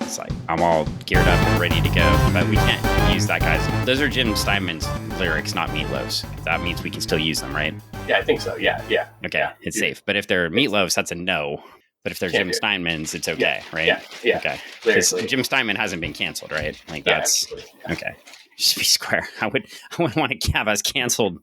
It's like, I'm all geared up and ready to go, but we can't use that guy's. Those are Jim Steinman's lyrics, not Meatloaf's. That means we can still use them, right? Yeah, I think so. Yeah. Okay, yeah, it's safe. But if they're Meatloaf's, that's a no. But if they're Jim Steinman's, it's okay, right? Yeah. Okay. Because Jim Steinman hasn't been canceled, right? Like that's okay. Just be square. I would want to have us canceled.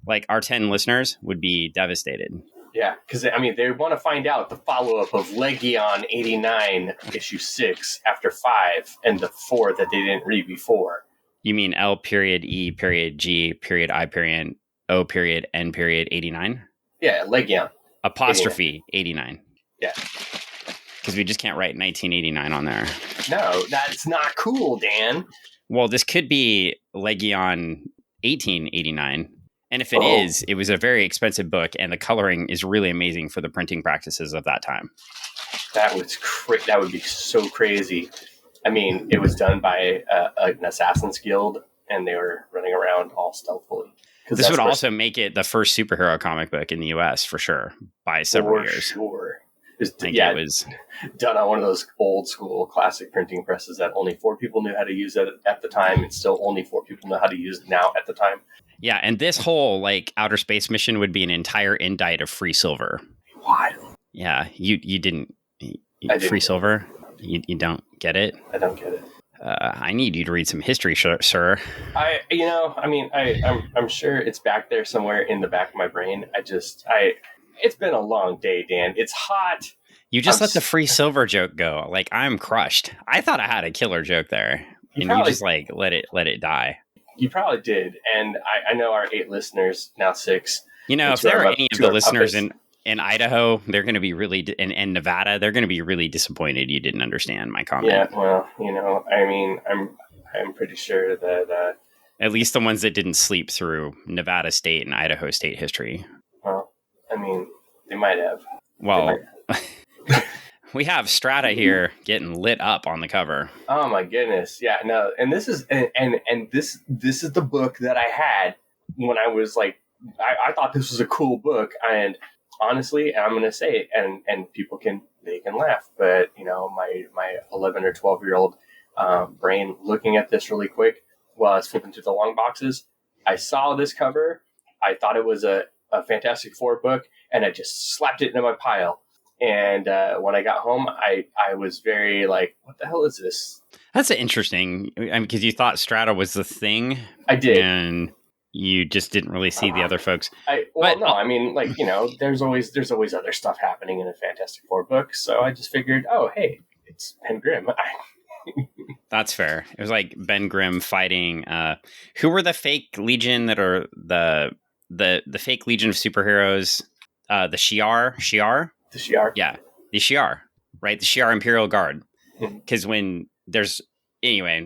Like our 10 listeners would be devastated. Yeah, because I mean they want to find out the follow-up of L.E.G.I.O.N 89 issue 6 after 5 and the 4 that they didn't read before. You mean L.E.G.O.N 89? Yeah, Apostrophe 89. Yeah. Because we just can't write 1989 on there. No, that's not cool, Dan. Well, this could be L.E.G.I.O.N 1889. And if it is, it was a very expensive book, and the coloring is really amazing for the printing practices of that time. That would be so crazy. I mean, it was done by an Assassin's Guild, and they were running around all stealthily. This would also make it the first superhero comic book in the U.S. for sure by several years. Sure. It was done on one of those old school classic printing presses that only 4 people knew how to use it at the time, and still only 4 people know how to use it now at the time. Yeah, and this whole like outer space mission would be an entire indite of free silver. Wild. Yeah, you didn't free silver. You don't get it. I don't get it. I need you to read some history, sir. I'm sure it's back there somewhere in the back of my brain. It's been a long day, Dan. It's hot. You just let the free silver joke go. Like, I'm crushed. I thought I had a killer joke there, and you just like let it die. You probably did, and I know our 8 listeners, now 6. You know, if there are any of the listeners in Idaho, they're going to be really, in Nevada, they're going to be really disappointed you didn't understand my comment. Yeah, well, I mean, I'm pretty sure that... at least the ones that didn't sleep through Nevada State and Idaho State history. Well, I mean, they might have. Well... We have Strata here getting lit up on the cover. Oh my goodness. Yeah, no. And this is this is the book that I had when I was like I thought this was a cool book, and honestly, I'm going to say it, and people can laugh, but my 11 or 12-year-old brain looking at this really quick while I was flipping through the long boxes, I saw this cover, I thought it was a Fantastic Four book, and I just slapped it into my pile. And when I got home, I was very like, what the hell is this? That's interesting. I mean, because you thought Strata was the thing. I did. And you just didn't really see the other folks. I mean, like, there's always other stuff happening in a Fantastic Four book. So I just figured, oh, hey, it's Ben Grimm. That's fair. It was like Ben Grimm fighting. Who were the fake Legion that are the fake Legion of superheroes? The Shi'ar? The Shi'ar? Yeah, the Shi'ar, right? The Shi'ar Imperial Guard. Because when there's... Anyway,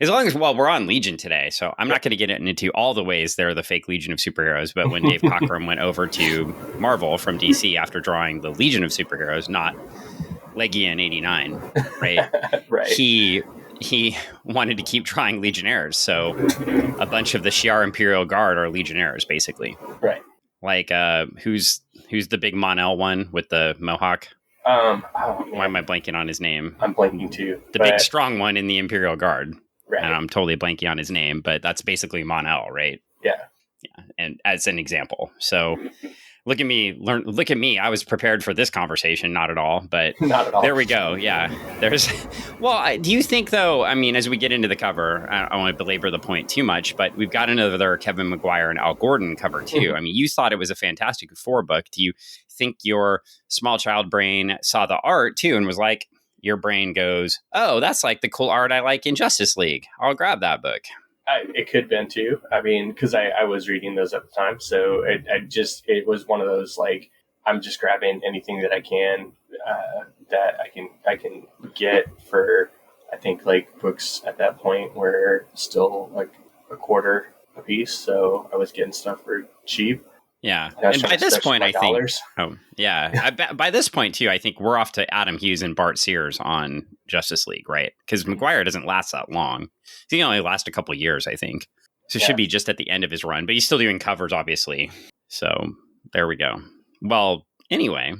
as long as, we're on Legion today, so I'm not going to get into all the ways they're the fake Legion of superheroes, but when Dave Cockrum went over to Marvel from DC after drawing the Legion of superheroes, not L.E.G.I.O.N 89, right? Right. He wanted to keep drawing Legionnaires, so a bunch of the Shi'ar Imperial Guard are Legionnaires, basically. Right. Like, who's the big Mon-El one with the mohawk? Why am I blanking on his name? I'm blanking too. The big strong one in the Imperial Guard. Right. And I'm totally blanking on his name, but that's basically Mon-El, right? Yeah. And as an example. So look at me. I was prepared for this conversation. Not at all, but not at all. There we go. Yeah. Do you think though, I mean, as we get into the cover, I don't want to belabor the point too much, but we've got another Kevin Maguire and Al Gordon cover too. Mm-hmm. I mean, you thought it was a Fantastic Four book. Do you think your small child brain saw the art too and was like, your brain goes, oh, that's like the cool art I like in Justice League. I'll grab that book. It could have been too. I mean, because I was reading those at the time, so it was one of those like I'm just grabbing anything that I can that I can get for. I think like books at that point were still like $0.25 a piece, so I was getting stuff for cheap. Yeah, and by this point, I think. Oh, yeah. By this point, too, I think we're off to Adam Hughes and Bart Sears on Justice League, right? Because Maguire doesn't last that long. He can only last a couple years, I think. So it should be just at the end of his run. But he's still doing covers, obviously. So there we go. Well, anyway.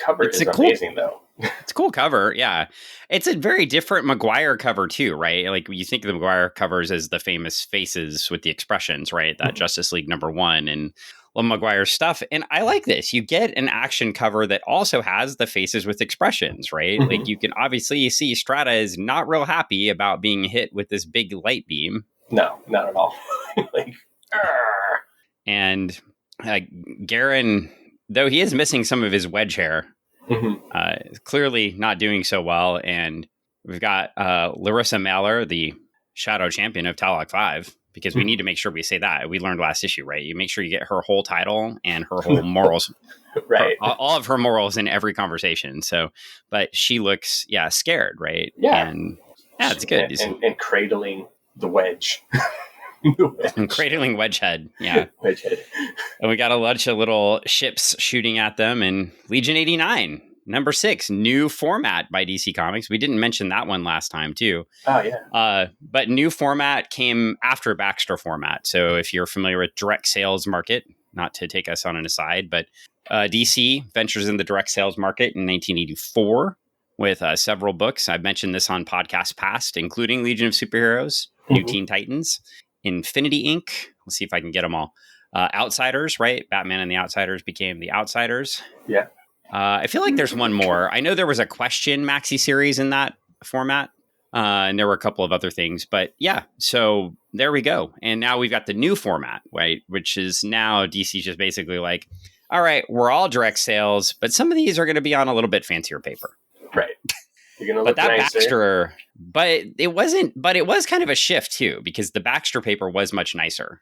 Cover is amazing, though. It's a cool cover. Yeah. It's a very different Maguire cover too, right? Like you think of the Maguire covers as the famous faces with the expressions, right? That Justice League #1 and Maguire stuff. And I like this. You get an action cover that also has the faces with expressions, right? Like you can obviously see Strata is not real happy about being hit with this big light beam. No, not at all. Like, and Garen, though he is missing some of his wedge hair, clearly not doing so well. And we've got Larissa Mallor, the shadow champion of Talok 5, because we need to make sure we say that. We learned last issue, right? You make sure you get her whole title and her whole morals, right? All of her morals in every conversation. So, but she looks, scared, right? Yeah. And it's good. And cradling the wedge. And cradling Wedgehead. Yeah. Wedgehead. And we got a bunch of little ships shooting at them. And Legion 89, #6, new format by DC Comics. We didn't mention that one last time, too. Oh, yeah. But new format came after Baxter format. So if you're familiar with direct sales market, not to take us on an aside, but DC ventures in the direct sales market in 1984 with several books. I've mentioned this on podcasts past, including Legion of Superheroes, New Teen Titans, Infinity Inc. Let's see if I can get them all. Outsiders, right? Batman and the Outsiders became the Outsiders. Yeah. I feel like there's one more. I know there was a Question maxi series in that format, and there were a couple of other things. But yeah, so there we go. And now we've got the new format, right? Which is now DC's just basically like, all right, we're all direct sales, but some of these are going to be on a little bit fancier paper. Right. You're gonna but look that nicer. Baxter, but it wasn't. But it was kind of a shift too, because the Baxter paper was much nicer.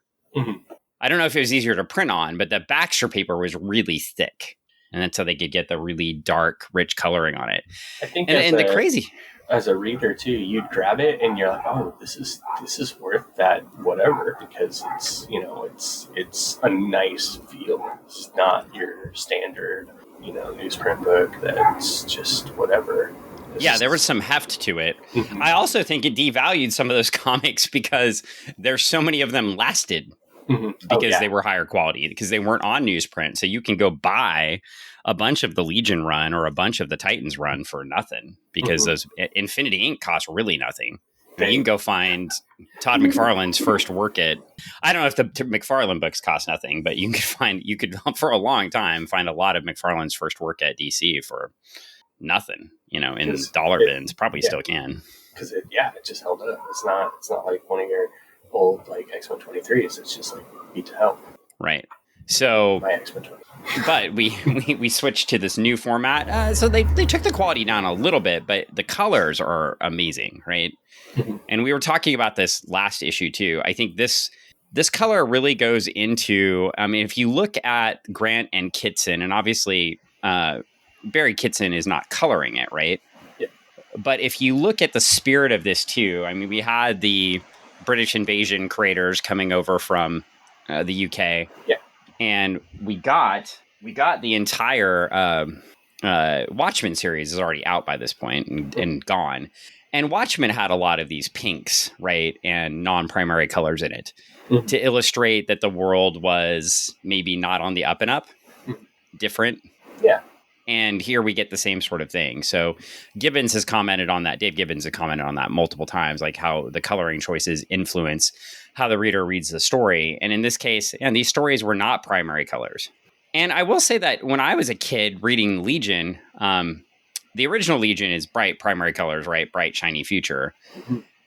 I don't know if it was easier to print on, but the Baxter paper was really thick, and that's how they could get the really dark, rich coloring on it. I think, and the crazy as a reader too, you'd grab it and you're like, oh, this is worth that whatever, because it's a nice feel. It's not your standard newsprint book that's just whatever. There was some heft to it. I also think it devalued some of those comics because there's so many of them lasted because they were higher quality, because they weren't on newsprint. So you can go buy a bunch of the Legion run or a bunch of the Titans run for nothing, because those Infinity Inc. cost really nothing. But you can go find Todd McFarlane's first work at, I don't know if the McFarlane books cost nothing, but you could for a long time find a lot of McFarlane's first work at DC for nothing, in dollar bins. Probably still can. Because it just held up. It's not like one of your old like X-Men 23s. It's just like beat to hell. Right. So, my X-Men 23. But we switched to this new format. So they took the quality down a little bit, but the colors are amazing, right? And we were talking about this last issue too. I think this color really goes into, I mean, if you look at Grant and Kitson, and obviously Barry Kitson is not coloring it, right? Yeah. But if you look at the spirit of this too, I mean, we had the British invasion creators coming over from the UK. Yeah. And we got the entire Watchmen series is already out by this point and gone. And Watchmen had a lot of these pinks, right, and non-primary colors in it to illustrate that the world was maybe not on the up and up, different. Yeah. And here we get the same sort of thing. So Gibbons has commented on that. Dave Gibbons has commented on that multiple times, like how the coloring choices influence how the reader reads the story. And in this case, and these stories were not primary colors. And I will say that when I was a kid reading Legion, the original Legion is bright primary colors, right? Bright, shiny future.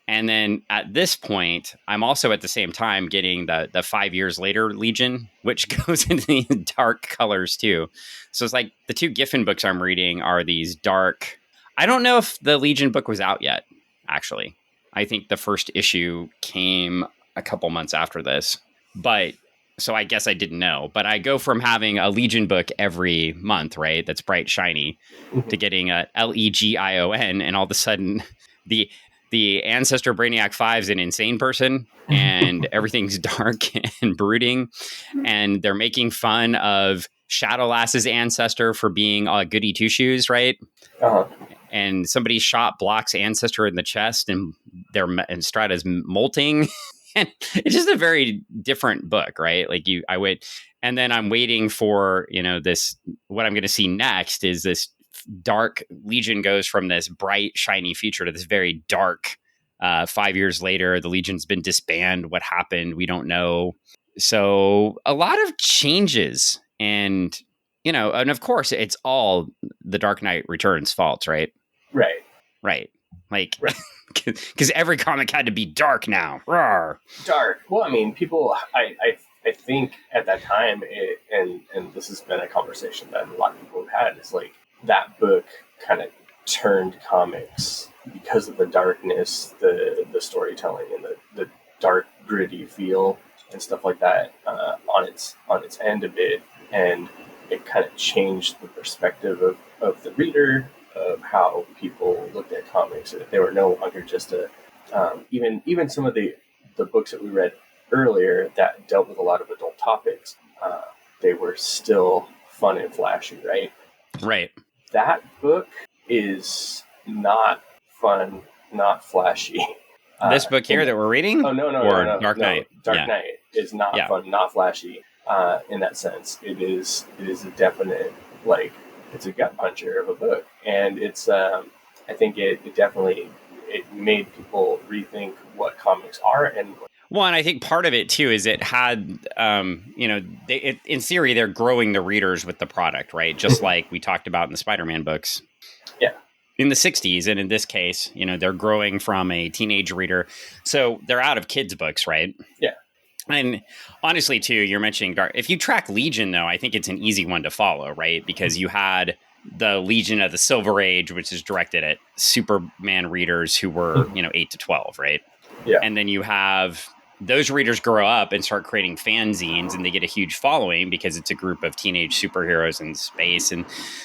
And then at this point, I'm also at the same time getting the 5 years later Legion, which goes into these dark colors too. So it's like the two Giffen books I'm reading are these dark. I don't know if the Legion book was out yet, actually. I think the first issue came a couple months after this. But so I guess I didn't know. But I go from having a Legion book every month, right? That's bright, shiny, to getting a L.E.G.I.O.N. And all of a sudden, the Ancestor Brainiac 5 is an insane person, and everything's dark and brooding, and they're making fun of Shadowlass's ancestor for being goody two-shoes, right? And somebody shot Block's ancestor in the chest, and Strata's molting. And it's just a very different book, right? Like and then I'm waiting for, this, what I'm going to see next is this dark. Legion goes from this bright, shiny future to this very dark. 5 years later, the Legion's been disbanded. What happened? We don't know. So a lot of changes, and and of course, it's all the Dark Knight Returns' fault, right? Right. Like, because every comic had to be dark now. Rawr. Dark. Well, I mean, people. I think at that time, and this has been a conversation that a lot of people have had. It's like that book kind of turned comics because of the darkness, the storytelling, and the dark, gritty feel and stuff like that on its end a bit, and it kind of changed the perspective of the reader, of how people looked at comics. They were no longer just even some of the books that we read earlier that dealt with a lot of adult topics. They were still fun and flashy, right? Right. That book is not fun, not flashy. This book here that we're reading? Oh, no. Dark Knight. Dark Knight is not fun, not flashy in that sense. It is a definite, like, it's a gut puncher of a book. And it's, I think it definitely, it made people rethink what comics are. And I think part of it, too, is it had, in theory, they're growing the readers with the product, right? Just like we talked about in the Spider-Man books. Yeah. In the 60s, and in this case, they're growing from a teenage reader. So they're out of kids' books, right? Yeah. And honestly, too, you're mentioning Dark. If you track Legion, though, I think it's an easy one to follow, right? Because you had the Legion of the Silver Age, which is directed at Superman readers who were, 8 to 12, right? Yeah. And then you have those readers grow up and start creating fanzines, and they get a huge following because it's a group of teenage superheroes in space. And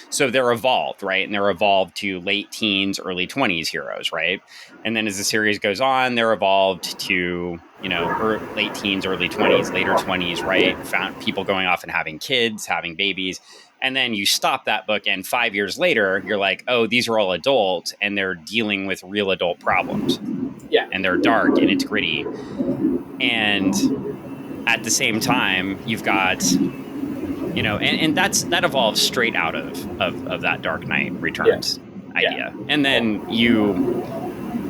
so they're evolved, right? And they're evolved to late teens, early 20s heroes, right? And then as the series goes on, they're evolved to, late teens, early 20s, later 20s, right? Found people going off and having kids, having babies. And then you stop that book, and 5 years later, you're like, oh, these are all adults, and they're dealing with real adult problems. Yeah. And they're dark, and it's gritty. And at the same time, you've got, and that evolves straight out of that Dark Knight Returns idea. Yeah. And then you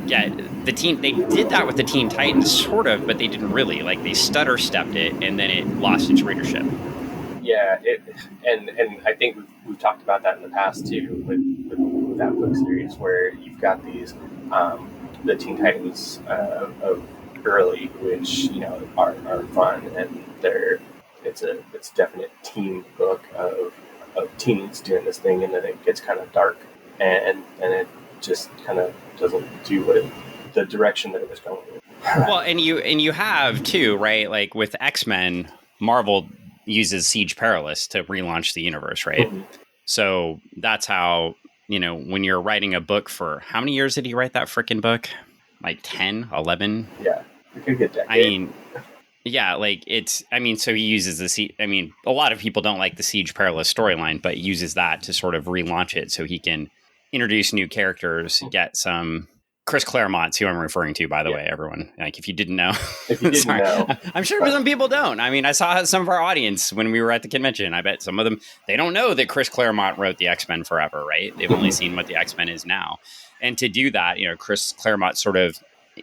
get the team. They did that with the Teen Titans, sort of, but they didn't really. Like, they stutter stepped it, and then it lost its readership. Yeah, and I think we've talked about that in the past too with that book series, where you've got these the Teen Titans of early, which are fun, and it's a definite teen book of teens doing this thing, and then it gets kind of dark, and it just kind of doesn't do the direction that it was going in. Well, and you have too, right? Like with X-Men, Marvel uses Siege Perilous to relaunch the universe, right? Mm-hmm. So that's how, when you're writing a book for, how many years did he write that freaking book? Like 10, 11? Yeah. You could get that. I mean, yeah, like so he uses a lot of people don't like the Siege Perilous storyline, but uses that to sort of relaunch it so he can introduce new characters, get some... Chris Claremont's who I'm referring to, by the way, everyone. Like, if you didn't know. If you didn't know. I'm sure some people don't. I mean, I saw some of our audience when we were at the convention. I bet some of them, they don't know that Chris Claremont wrote the X-Men Forever, right? They've only seen what the X-Men is now. And to do that, Chris Claremont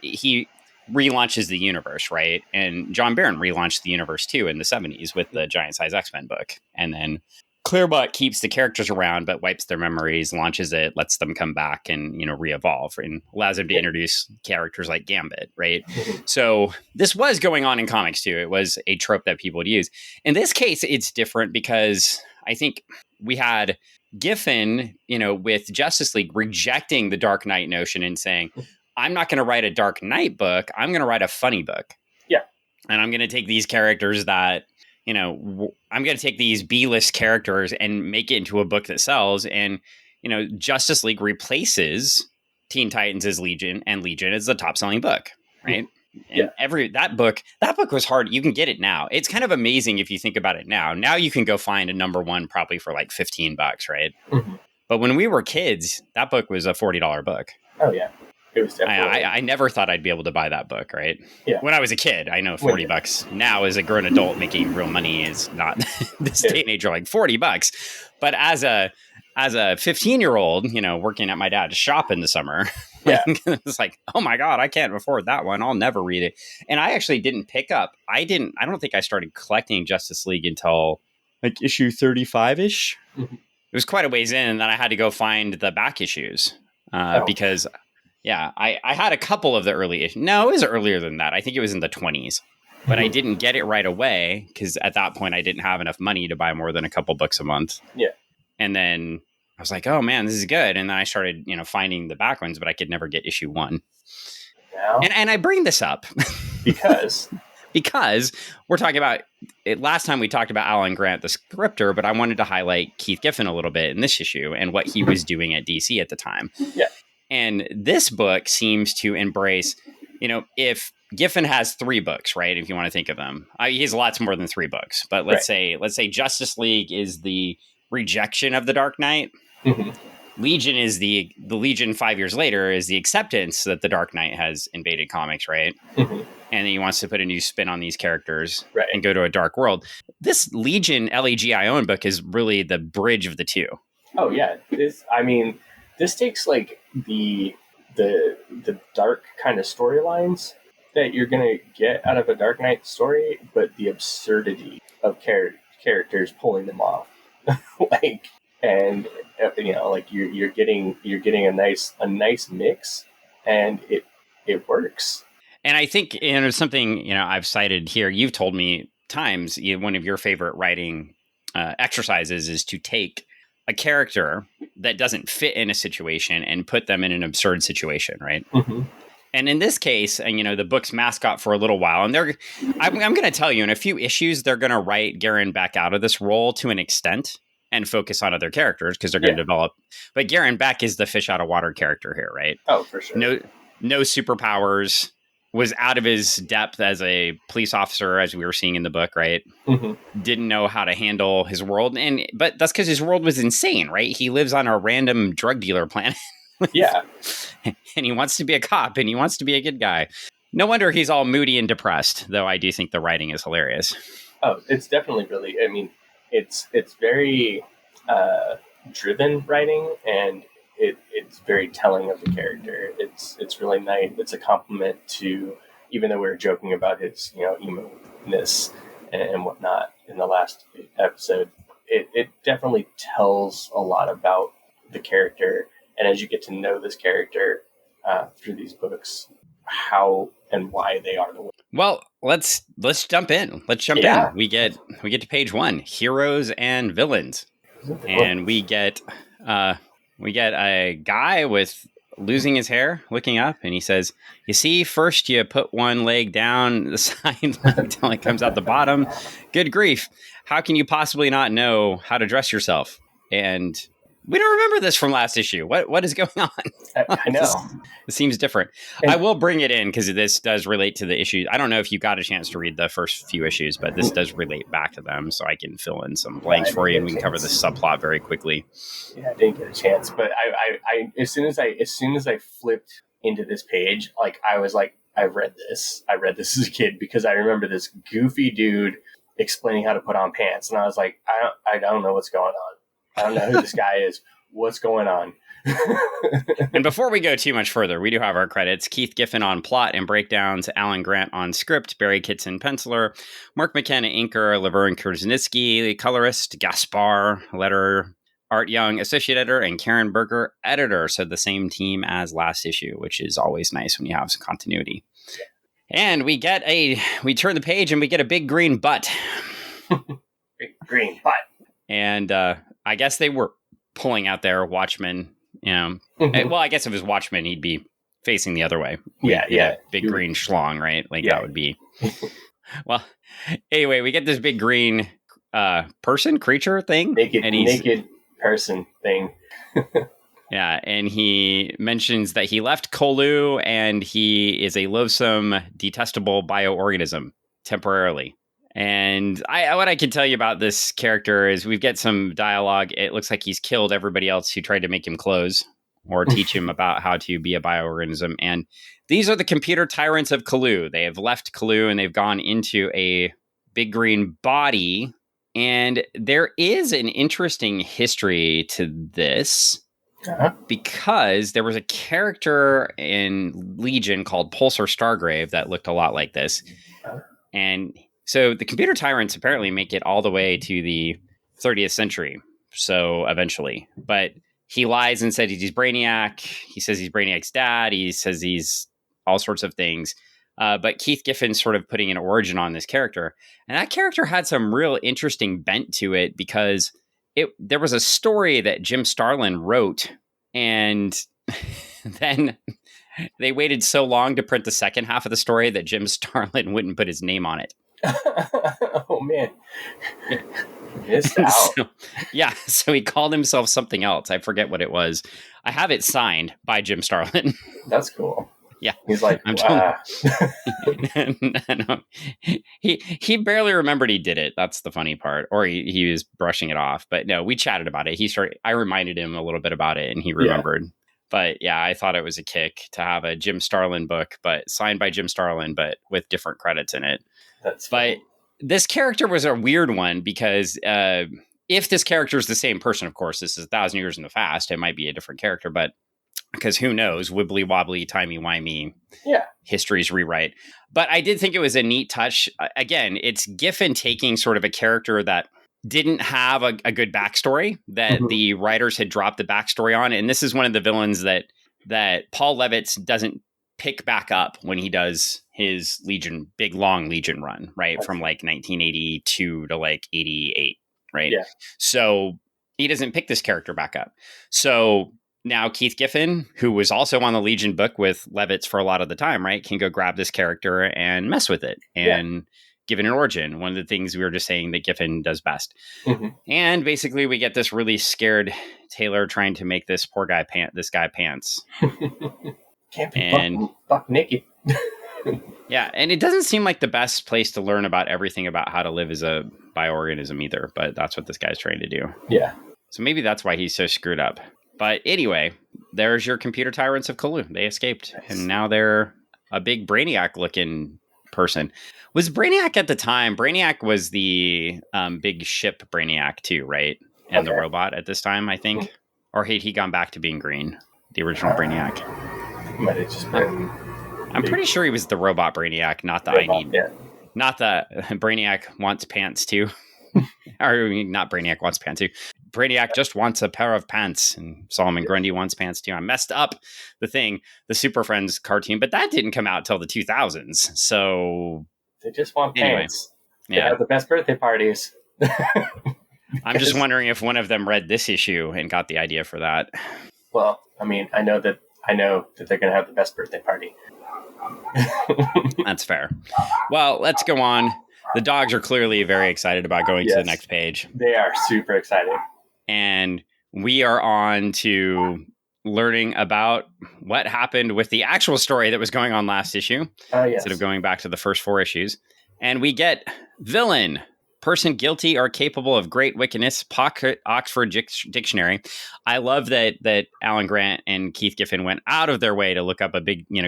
he relaunches the universe, right? And John Byrne relaunched the universe, too, in the 70s with the Giant Size X-Men book. And then Claremont keeps the characters around, but wipes their memories, launches it, lets them come back and, re-evolve, and allows them to introduce characters like Gambit, right? So this was going on in comics too. It was a trope that people would use. In this case, it's different because I think we had Giffen, with Justice League rejecting the Dark Knight notion and saying, I'm not going to write a Dark Knight book. I'm going to write a funny book. Yeah. And I'm going to take these characters that, I'm going to take these B-list characters and make it into a book that sells. And, Justice League replaces Teen Titans as Legion, and Legion is the top selling book, right? Yeah. And that book was hard. You can get it now. It's kind of amazing if you think about it now. Now you can go find a number one probably for like $15, right? Mm-hmm. But when we were kids, that book was a $40 book. Oh, yeah. It was definitely... I never thought I'd be able to buy that book, right? Yeah. When I was a kid, I know $40 now as a grown adult making real money is not this day and age are like $40. But as a as a 15-year-old, working at my dad's shop in the summer, Yeah. it's like, oh my God, I can't afford that one. I'll never read it. And I actually didn't pick up. I don't think I started collecting Justice League until like issue 35-ish. Mhm. It was quite a ways in, and then I had to go find the back issues because, I had a couple of the early issues. No, it was earlier than that. I think it was in the 20s. But I didn't get it right away because at that point I didn't have enough money to buy more than a couple books a month. Yeah. And then I was like, oh man, this is good. And then I started, finding the back ones, but I could never get issue 1. Now, and I bring this up because we're talking about it. Last time we talked about Alan Grant, the scripter, but I wanted to highlight Keith Giffen a little bit in this issue and what he was doing at DC at the time. Yeah. And this book seems to embrace, if Giffen has 3 books, right? If you want to think of them, he has lots more than 3 books, but let's say Justice League is the rejection of the Dark Knight. Mm-hmm. Legion is the Legion 5 years later is the acceptance that the Dark Knight has invaded comics, right? Mm-hmm. And then he wants to put a new spin on these characters and go to a dark world. This Legion L.E.G.I.O.N. book is really the bridge of the two. Oh yeah, this takes like the dark kind of storylines that you're gonna get out of a Dark Knight story, but the absurdity of characters pulling them off, you're getting a nice mix, and it works. And I think something I've cited here. You've told me times one of your favorite writing exercises is to take a character that doesn't fit in a situation and put them in an absurd situation, right? Mm-hmm. And in this case, the book's mascot for a little while, and I'm going to tell you in a few issues they're going to write Garin back out of this role to an extent and focus on other characters because they're going to develop. But Garin Beck is the fish out of water character here, right? Oh, for sure. No superpowers. Was out of his depth as a police officer, as we were seeing in the book, right? Mm-hmm. Didn't know how to handle his world, but that's because his world was insane, right? He lives on a random drug dealer planet. Yeah, and he wants to be a cop, and he wants to be a good guy. No wonder he's all moody and depressed. Though I do think the writing is hilarious. Oh, it's definitely really. It's very driven writing, and it's very telling of the character. It's really nice. It's a compliment to, even though we were joking about his emo-ness and whatnot in the last episode, it definitely tells a lot about the character. And as you get to know this character through these books, how and why they are the way. Well, let's jump in. Let's jump in. We get to page 1, heroes and villains, and we get a guy with losing his hair looking up, and he says, you see, first you put one leg down the side until it comes out the bottom. Good grief. How can you possibly not know how to dress yourself? And we don't remember this from last issue. What is going on? I know. It seems different. I will bring it in because this does relate to the issue. I don't know if you got a chance to read the first few issues, but this does relate back to them, so I can fill in some blanks for you, and we can cover this subplot very quickly. Yeah, I didn't get a chance, but I as soon as I flipped into this page, like I was like, I read this as a kid because I remember this goofy dude explaining how to put on pants, and I was like, I don't know what's going on. I don't know who this guy is. What's going on? And before we go too much further, we do have our credits. Keith Giffen on plot and breakdowns, Alan Grant on script, Barry Kitson penciler, Mark McKenna inker, Lovern Kindzierski colorist, Gaspar letterer, Art Young associate editor, and Cairn Berger editor. So the same team as last issue, which is always nice when you have some continuity. And we turn the page and we get a big green butt. Big green butt. And I guess they were pulling out their Watchmen. Mm-hmm. Well, I guess if it was Watchmen, he'd be facing the other way. Yeah. Big green schlong, right? That would be. Well, anyway, we get this big green creature thing. Naked person thing. Yeah, and he mentions that he left Kolu and he is a loathsome, detestable bioorganism temporarily. And what I can tell you about this character is we get some dialogue. It looks like he's killed everybody else who tried to make him clothes or teach him about how to be a bioorganism. And these are the computer tyrants of Kolu. They have left Kolu and they've gone into a big green body And there is an interesting history to this because there was a character in Legion called Pulsar Stargrave that looked a lot like this. And so the Computer Tyrants apparently make it all the way to the 30th century. So eventually, but he lies and said he's Brainiac. He says he's Brainiac's dad. He says he's all sorts of things. But Keith Giffen's sort of putting an origin on this character. And that character had some real interesting bent to it because there was a story that Jim Starlin wrote, and then they waited so long to print the second half of the story that Jim Starlin wouldn't put his name on it. Oh, man. Missed out. So he called himself something else. I forget what it was. I have it signed by Jim Starlin. That's cool. Yeah. He's like, no. He barely remembered he did it. That's the funny part. Or he was brushing it off. But no, we chatted about it. I reminded him a little bit about it and he remembered. Yeah. But yeah, I thought it was a kick to have a Jim Starlin book, but signed by Jim Starlin, but with different credits in it. That's funny. But this character was a weird one because if this character is the same person, of course, this is 1,000 years in the past, it might be a different character, but because who knows, wibbly wobbly, timey wimey, history's rewrite. But I did think it was a neat touch. Again, it's Giffen taking sort of a character that didn't have a good backstory, that the writers had dropped the backstory on. And this is one of the villains that Paul Levitz doesn't pick back up when he does his Legion, big long Legion run, right? From like 1982 to like 88, right? Yeah. So he doesn't pick this character back up. So now Keith Giffen, who was also on the Legion book with Levitz for a lot of the time, right, can go grab this character and mess with it and give it an origin. One of the things we were just saying that Giffen does best. And basically we get this really scared Taylor trying to make this poor guy this guy pants. Can't be buck naked. Yeah, and it doesn't seem like the best place to learn about everything about how to live as a bioorganism either, but that's what this guy's trying to do. Yeah. So maybe that's why he's so screwed up. But anyway, there's your Computer Tyrants of Cthulhu. They escaped, and now they're a big Brainiac-looking person. Was Brainiac at the time? Brainiac was the big ship Brainiac too, right? And the robot at this time, I think. Or had he gone back to being green? The original Brainiac. Might have just been... I'm pretty sure he was the robot Brainiac, not the not the Brainiac wants pants too. Or not Brainiac wants pants too. Brainiac just wants a pair of pants, and Solomon Grundy wants pants too. I messed up the Super Friends cartoon, but that didn't come out till the 2000s. So they just want pants. Anyway, they have the best birthday parties. I'm just wondering if one of them read this issue and got the idea for that. Well, I mean, I know that they're going to have the best birthday party. That's fair. Well, let's go on. The dogs are clearly very excited about going to the next page. They are super excited. And we are on to learning about what happened with the actual story that was going on last issue. Instead of going back to the first 4 issues. And we get villain, person guilty or capable of great wickedness, pocket Oxford Dictionary. I love that Alan Grant and Keith Giffen went out of their way to look up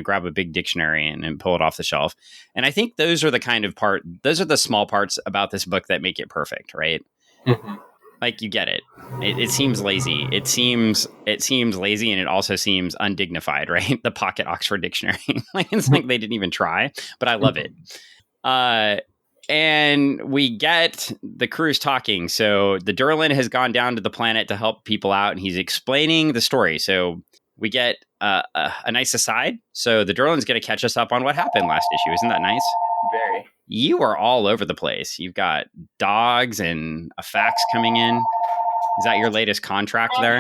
grab a big dictionary and pull it off the shelf. And I think those are the small parts about this book that make it perfect, right? Like, you get it. It seems lazy. It seems lazy, and it also seems undignified, right? The pocket Oxford Dictionary. It's like they didn't even try, but I love it. And we get the crews talking. So the Durlin has gone down to the planet to help people out, and he's explaining the story. So we get a nice aside. So the Durlin's going to catch us up on what happened last issue. Isn't that nice? Very. You are all over the place. You've got dogs and a fax coming in. Is that your latest contract there?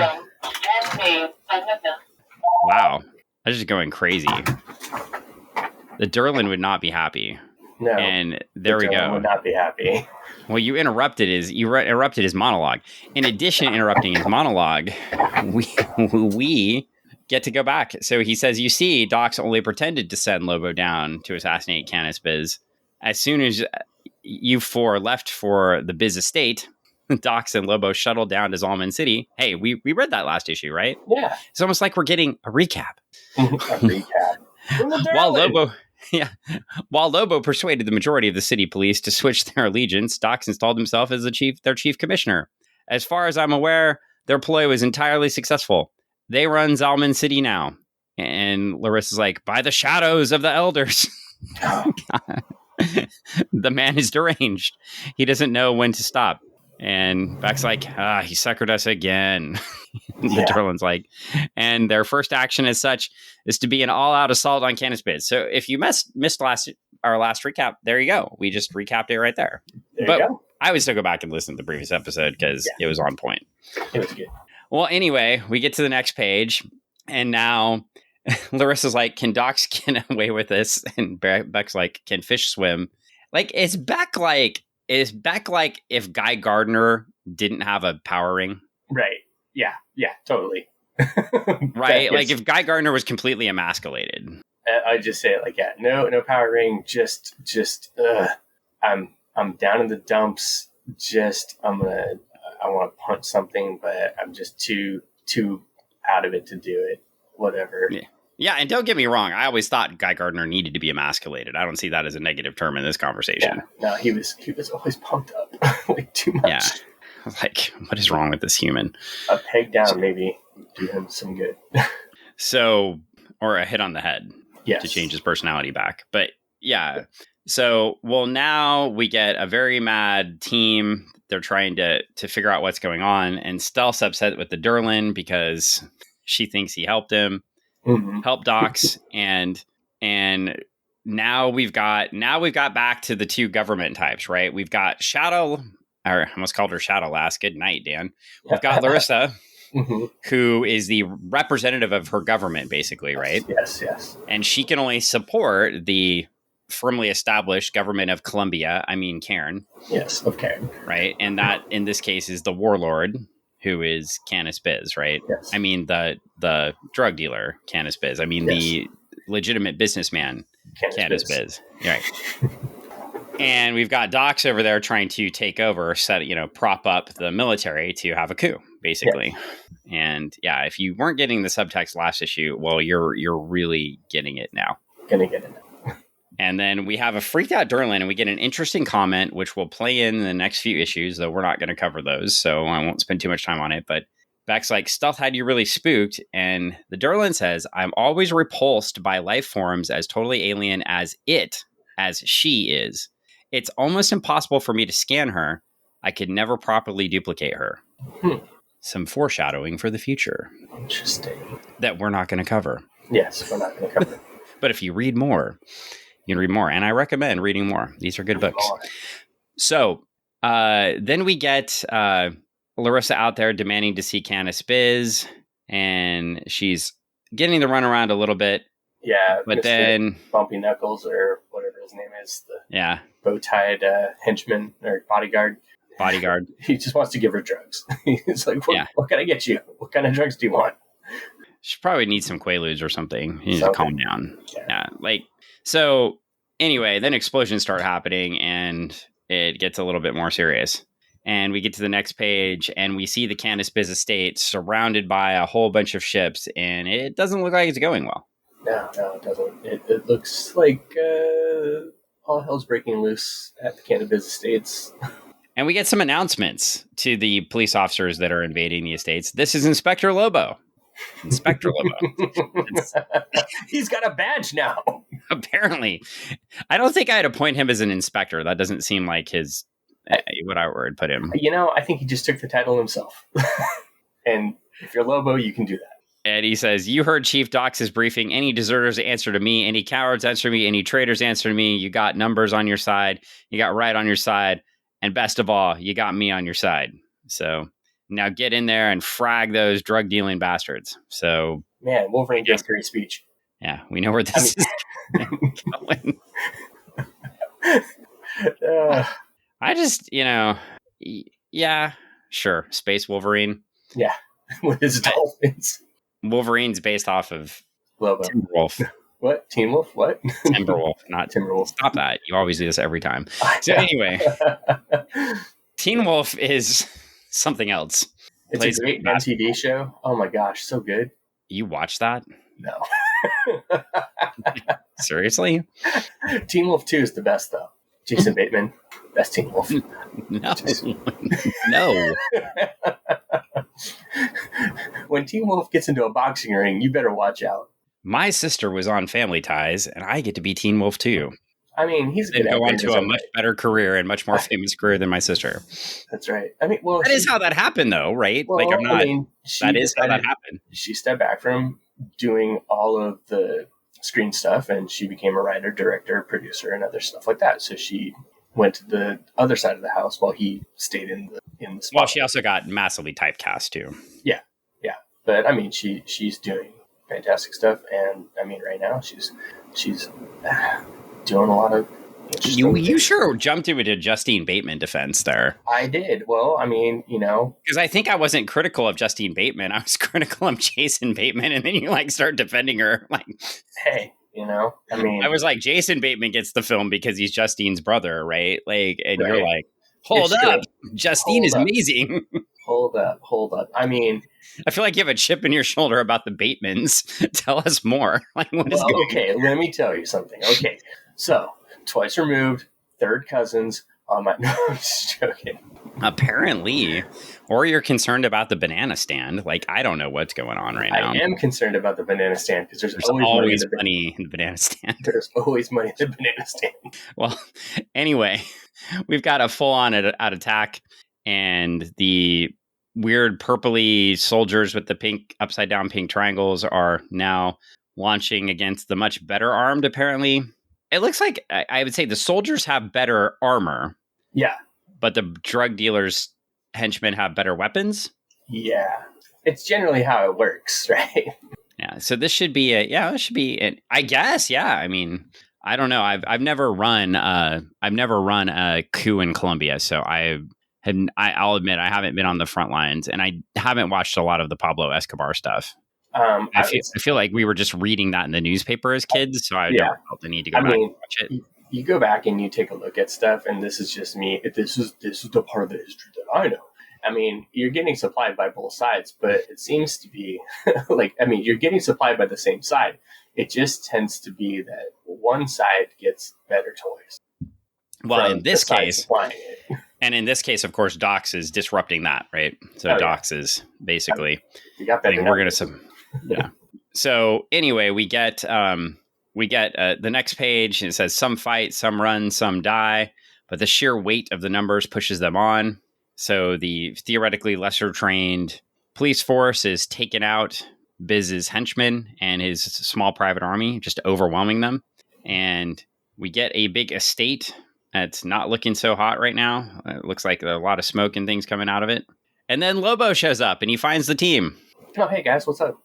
Wow. That's just going crazy. The Durlin would not be happy. No. And there we go. Would not be happy. Well, you interrupted his monologue. In addition to interrupting his monologue, we get to go back. So he says, you see, Docs only pretended to send Lobo down to assassinate Canis Biz. As soon as you 4 left for the Biz estate, Docs and Lobo shuttled down to Zalman City. Hey, we read that last issue, right? Yeah. It's almost like we're getting a recap. A recap. Yeah. While Lobo persuaded the majority of the city police to switch their allegiance, Dox installed himself as their chief commissioner. As far as I'm aware, their ploy was entirely successful. They run Zalman City now. And Larissa's like, by the shadows of the elders. The man is deranged. He doesn't know when to stop. And Beck's like, he suckered us again. The Durlan's like, and their first action as such is to be an all-out assault on Canisbiz. So if you missed our last recap, there you go. We just recapped it right there. But I would still go back and listen to the previous episode because it was on point. It was good. Well, anyway, we get to the next page, and now Larissa's like, can Dox get away with this? And Beck's like, can fish swim? Like, is Beck like if Guy Gardner didn't have a power ring? Right. Yeah, totally. Right? Like, if Guy Gardner was completely emasculated. I just say it like that. No power ring. Just. I'm down in the dumps. I want to punch something, but I'm just too out of it to do it. Whatever. Yeah, and don't get me wrong. I always thought Guy Gardner needed to be emasculated. I don't see that as a negative term in this conversation. Yeah, no, he was always pumped up, like too much. Yeah, like what is wrong with this human? A peg down, maybe do him some good. So, or a hit on the head to change his personality back. But yeah, so now we get a very mad team. They're trying to figure out what's going on, and Stealth's upset with the Durlan because she thinks he helped him. Help Dox, and now we've got back to the two government types, right? We've got Shadow, or I almost called her Shadow last. Good night, Dan. We've got Larissa, who is the representative of her government, basically, right? Yes. And she can only support the firmly established government of Columbia. I mean, Cairn. Yes, of Cairn. Right, and that in this case is the warlord, who is Canisbiz, right? Yes. I mean, the drug dealer, Canisbiz. I mean, the legitimate businessman, Canisbiz. Right. And we've got Dox over there trying to take over, prop up the military to have a coup, basically. Yeah. And if you weren't getting the subtext last issue, well, you're really getting it now. Gonna get it now. And then we have a freaked out Durlan, and we get an interesting comment, which will play in the next few issues, though we're not going to cover those, so I won't spend too much time on it. But Beck's like, Stealth had you really spooked. And the Durlan says, I'm always repulsed by life forms as totally alien as she is. It's almost impossible for me to scan her. I could never properly duplicate her. Some foreshadowing for the future. Interesting. That we're not going to cover. Yes, we're not going to cover. But if you read more, you can read more. And I recommend reading more. These are good books. So then we get Larissa out there demanding to see Canisbiz. And she's getting the runaround a little bit. Yeah. But Mr. then Bumpy Knuckles, or whatever his name is. The bow-tied henchman or bodyguard. He just wants to give her drugs. He's like, what can I get you? What kind of drugs do you want? She probably needs some Quaaludes or something. You need to calm down. Yeah. So anyway, then explosions start happening and it gets a little bit more serious. And we get to the next page and we see the Canisbiz estate surrounded by a whole bunch of ships, and it doesn't look like it's going well. No, it doesn't. It looks like all hell's breaking loose at the Canisbiz estates. And we get some announcements to the police officers that are invading the estates. This is Inspector Lobo. Inspector Lobo. He's got a badge now. Apparently. I don't think I'd appoint him as an inspector. That doesn't seem like his what I would put him. I think he just took the title himself. And if you're Lobo, you can do that. And he says, you heard Chief Dox's briefing. Any deserters answer to me. Any cowards answer to me. Any traitors answer to me. You got numbers on your side. You got right on your side. And best of all, you got me on your side. So now get in there and frag those drug dealing bastards. So, man, Wolverine gets great speech. Yeah, we know where this is going. I just, sure. Space Wolverine. Yeah, with his dolphins. Wolverine's based off of Lobo. Timberwolf. What? Teen Wolf? What? Timberwolf, not Timberwolf. Stop that. You always do this every time. So anyway, Teen Wolf is something else. It's a great MTV show. Oh my gosh, so good. You watch that? No. Seriously? Teen Wolf 2 is the best, though. Jason Bateman, best Teen Wolf. No. No. When Teen Wolf gets into a boxing ring, you better watch out. My sister was on Family Ties, and I get to be Teen Wolf too. I mean, he's going to go on to a much better career and much more famous career than my sister. That's right. I mean, well, that is how that happened, though, right? Well, like, I'm not. I mean, that is how that happened. She stepped back from doing all of the screen stuff, and she became a writer, director, producer, and other stuff like that. So she went to the other side of the house while he stayed in the spot. Well, she also got massively typecast too. Yeah. But I mean, she's doing fantastic stuff, and I mean, right now she's doing a lot of interesting you sure jumped into a Justine Bateman defense there. I did. Well, I mean, because I think I wasn't critical of Justine Bateman. I was critical of Jason Bateman, and then you start defending her. Like, hey, I mean, I was like, Jason Bateman gets the film because he's Justine's brother, right? Like, and right. You're like, hold up, Justine is amazing. Hold up. I mean, I feel like you have a chip in your shoulder about the Batemans. Tell us more. Like, what is going on? Okay, let me tell you something. Okay, so twice removed, third cousins. No, I'm just joking. Apparently, or you're concerned about the banana stand. Like, I don't know what's going on right now. I am concerned about the banana stand because there's always money in the banana stand. There's always money in the banana stand. Well, anyway, we've got a full-on out attack, and the weird purpley soldiers with the pink upside down pink triangles are now launching against the much better armed. Apparently, it looks like I would say the soldiers have better armor. Yeah. But the drug dealers' henchmen have better weapons. Yeah. It's generally how it works, right? Yeah. So this should be I guess. Yeah. I mean, I don't know. I've never run a coup in Colombia, so I'll admit I haven't been on the front lines, and I haven't watched a lot of the Pablo Escobar stuff. I feel like we were just reading that in the newspaper as kids, so I don't feel the need to go back and watch it. You go back and you take a look at stuff, and this is just me. This is the part of the history that I know. I mean, you're getting supplied by both sides, but it seems to be you're getting supplied by the same side. It just tends to be that one side gets better toys. Well, in this case, and in this case, of course, Docs is disrupting that, right? So Docs is basically, you got that. We're going to, yeah. So anyway, we get the next page, and it says some fight, some run, some die, but the sheer weight of the numbers pushes them on. So the theoretically lesser trained police force is taking out Biz's henchmen and his small private army, just overwhelming them. And we get a big estate that's not looking so hot right now. It looks like a lot of smoke and things coming out of it. And then Lobo shows up and he finds the team. Oh, hey guys, what's up?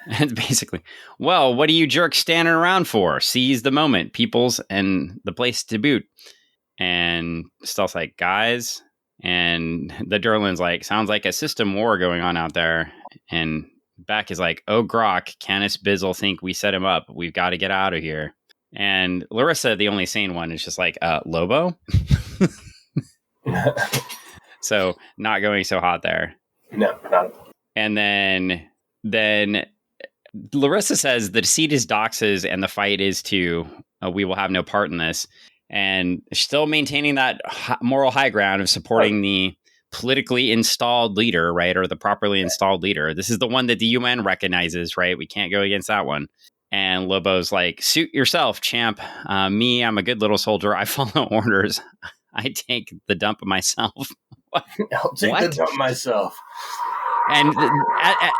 And basically, well, what are you jerks standing around for? Seize the moment, peoples, and the place to boot. And Stealth's like, guys. And the Durlin's like, sounds like a system war going on out there. And Beck is like, oh, Grok, Canis Bizzle think we set him up. We've got to get out of here. And Larissa, the only sane one, is just like, Lobo? So not going so hot there. No, not. And then Larissa says the deceit is Dox's and the fight is to we will have no part in this. And still maintaining that moral high ground of supporting the politically installed leader, right? Or the properly installed leader. This is the one that the UN recognizes, right? We can't go against that one. And Lobo's like, suit yourself, champ. Me, I'm a good little soldier. I follow orders. I take the dump myself. I'll take the dump myself. And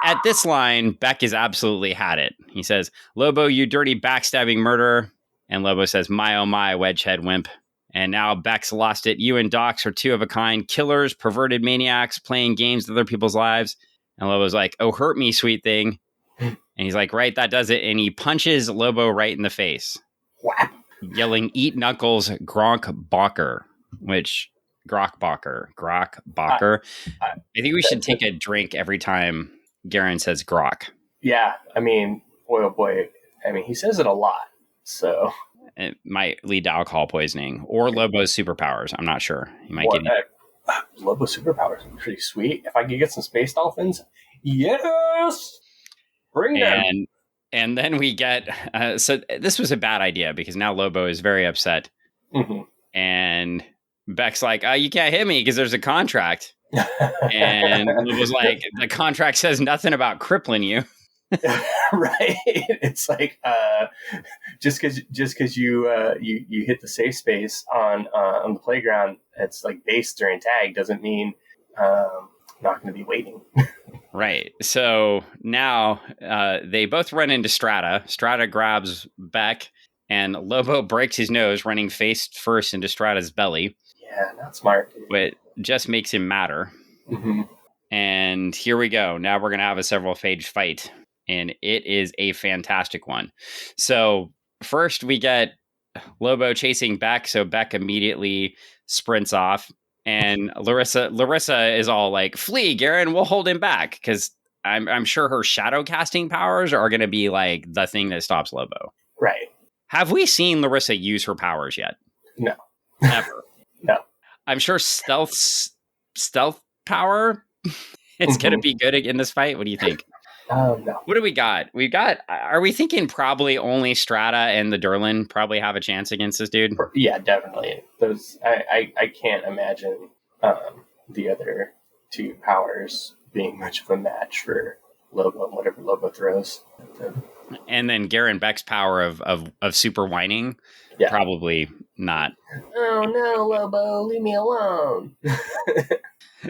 at this line, Beck has absolutely had it. He says, Lobo, you dirty backstabbing murderer. And Lobo says, my, oh my, wedgehead wimp. And now Beck's lost it. You and Docs are two of a kind, killers, perverted maniacs, playing games with other people's lives. And Lobo's like, oh, hurt me, sweet thing. And he's like, right, that does it. And he punches Lobo right in the face. Whap. Yelling, eat knuckles, Gronk Balker, which... Grok Balker. I think we should take a drink every time Garen says Grok. Yeah, I mean, boy, oh boy. I mean, he says it a lot, so... It might lead to alcohol poisoning or Lobo's superpowers. I'm not sure. He might get Lobo's superpowers are pretty sweet. If I could get some space dolphins, yes! Bring them! And then we get so this was a bad idea because now Lobo is very upset, and Beck's like, "You can't hit me because there's a contract." And Lobo's like, "The contract says nothing about crippling you." Right? It's like just because you hit the safe space on the playground, it's like base during tag doesn't mean not going to be waiting. Right. So now they both run into Strata. Strata grabs Beck, and Lobo breaks his nose, running face first into Strata's belly. Yeah, not smart. But just makes him madder. And here we go. Now we're going to have a several page fight. And it is a fantastic one. So first we get Lobo chasing Beck. So Beck immediately sprints off. And Larissa is all like, "Flee, Garen, we'll hold him back." Because I'm sure her shadow casting powers are going to be like the thing that stops Lobo. Right. Have we seen Larissa use her powers yet? No. Never. No. I'm sure stealth power it's going to be good in this fight. What do you think? No. What do we got? Are we thinking probably only Strata and the Durlin probably have a chance against this dude? Yeah, definitely. Those I can't imagine the other two powers being much of a match for Lobo and whatever Lobo throws. And then Garen Beck's power of super whining, probably not. Oh no, Lobo, leave me alone.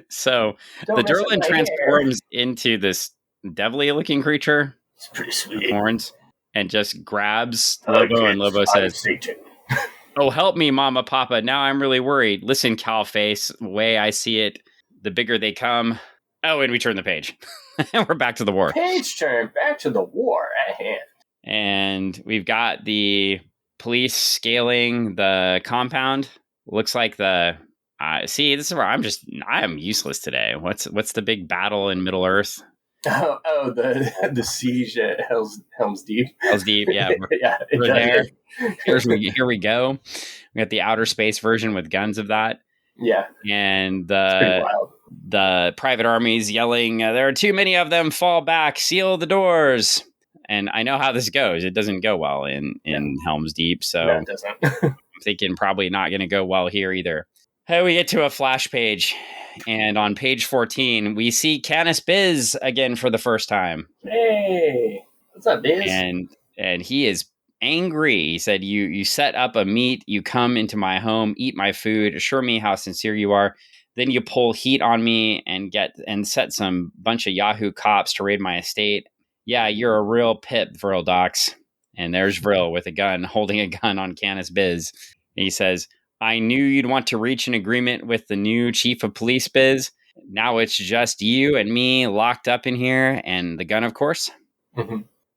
So the Durlin transforms into this devilly looking creature. It's pretty sweet. Horns, and just grabs Lobo, and Lobo says, "Oh, help me, Mama, Papa. Now I'm really worried. Listen, Cowface, the way I see it, the bigger they come." Oh, and we turn the page. And we're back to the war. Page turn, back to the war at hand. And we've got the police scaling the compound. Looks like the... see, this is where I am useless today. What's the big battle in Middle Earth? Oh, the siege at Helm's Deep. Helm's Deep, yeah. We're there. Here we go. We got the outer space version with guns of that. Yeah. And the private army's yelling, "There are too many of them, fall back, seal the doors." And I know how this goes. It doesn't go well in Helm's Deep. So no, it doesn't. I'm thinking probably not going to go well here either. Hey, we get to a flash page. And on page 14, we see Canis Biz again for the first time. Hey, what's up, Biz? And he is angry. He said, you set up a meet, you come into my home, eat my food, assure me how sincere you are. Then you pull heat on me and set some bunch of Yahoo cops to raid my estate. Yeah, you're a real pip, Vril Docs. And there's Vril with a gun, holding a gun on Canis Biz. And he says, "I knew you'd want to reach an agreement with the new chief of police, Biz. Now it's just you and me locked up in here, and the gun, of course."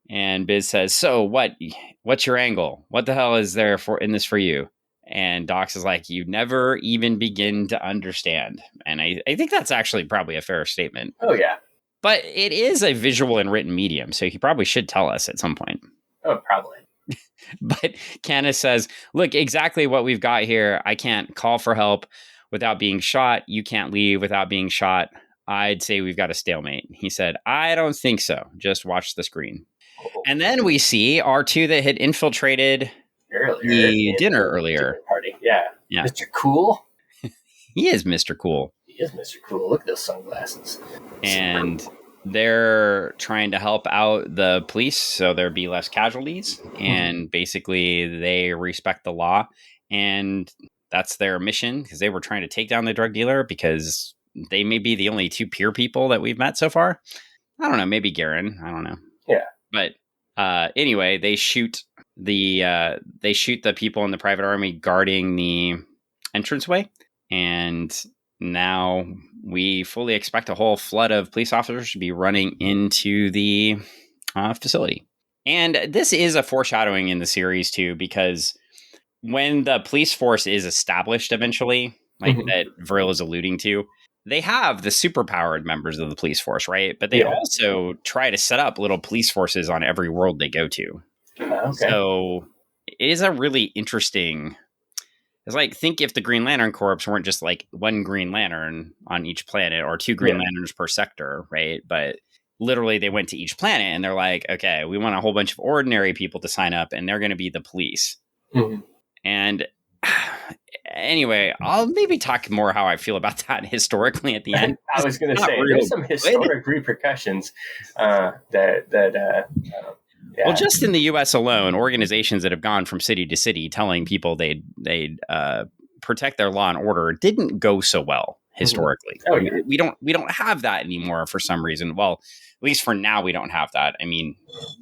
And Biz says, "So what's your angle? What the hell is there in this for you?" And Docs is like, "You never even begin to understand." And I think that's actually probably a fair statement. Oh, yeah. But it is a visual and written medium, so he probably should tell us at some point. Oh, probably. But Canis says, "Look, exactly what we've got here. I can't call for help without being shot. You can't leave without being shot. I'd say we've got a stalemate." He said, "I don't think so. Just watch the screen." And then we see R2 that had infiltrated the dinner earlier. Party. Yeah. Mr. Cool. He is Mr. Cool. He is Mr. Cool. Look at those sunglasses. And they're trying to help out the police so there be less casualties. And basically they respect the law. And that's their mission, because they were trying to take down the drug dealer, because they may be the only two peer people that we've met so far. I don't know. Maybe Garen. I don't know. Yeah. But anyway, they shoot the people in the private army guarding the entranceway. And now we fully expect a whole flood of police officers to be running into the facility. And this is a foreshadowing in the series, too, because when the police force is established eventually, like that Vril is alluding to, they have the superpowered members of the police force, right? But they also try to set up little police forces on every world they go to. Okay. So it is a really interesting... It's like, think if the Green Lantern Corps weren't just like one Green Lantern on each planet or two Green Lanterns per sector, right? But literally they went to each planet and they're like, okay, we want a whole bunch of ordinary people to sign up and they're going to be the police. Mm-hmm. And anyway, I'll maybe talk more how I feel about that historically at the end. I was going to say, there's some historic repercussions yeah. Well, just in the U.S. alone, organizations that have gone from city to city telling people they'd protect their law and order didn't go so well historically. Oh, yeah. We don't have that anymore for some reason. Well, at least for now, we don't have that. I mean,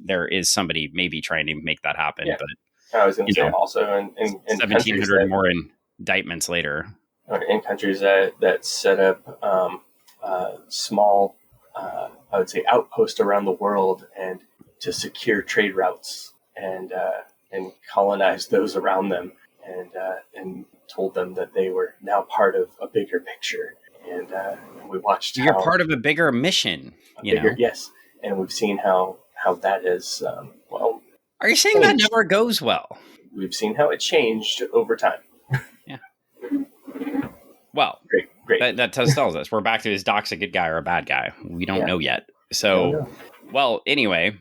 there is somebody maybe trying to make that happen, but I was going to say also in 1,700 more indictments later. In countries that set up small, I would say, outposts around the world and to secure trade routes and colonize those around them and told them that they were now part of a bigger picture. And we watched you're part of a bigger mission. Yes, and we've seen how that is Are you saying that never goes well? We've seen how it changed over time. Yeah. Well, great. That tells us we're back to is Doc's a good guy or a bad guy? We don't know yet. So, well, anyway,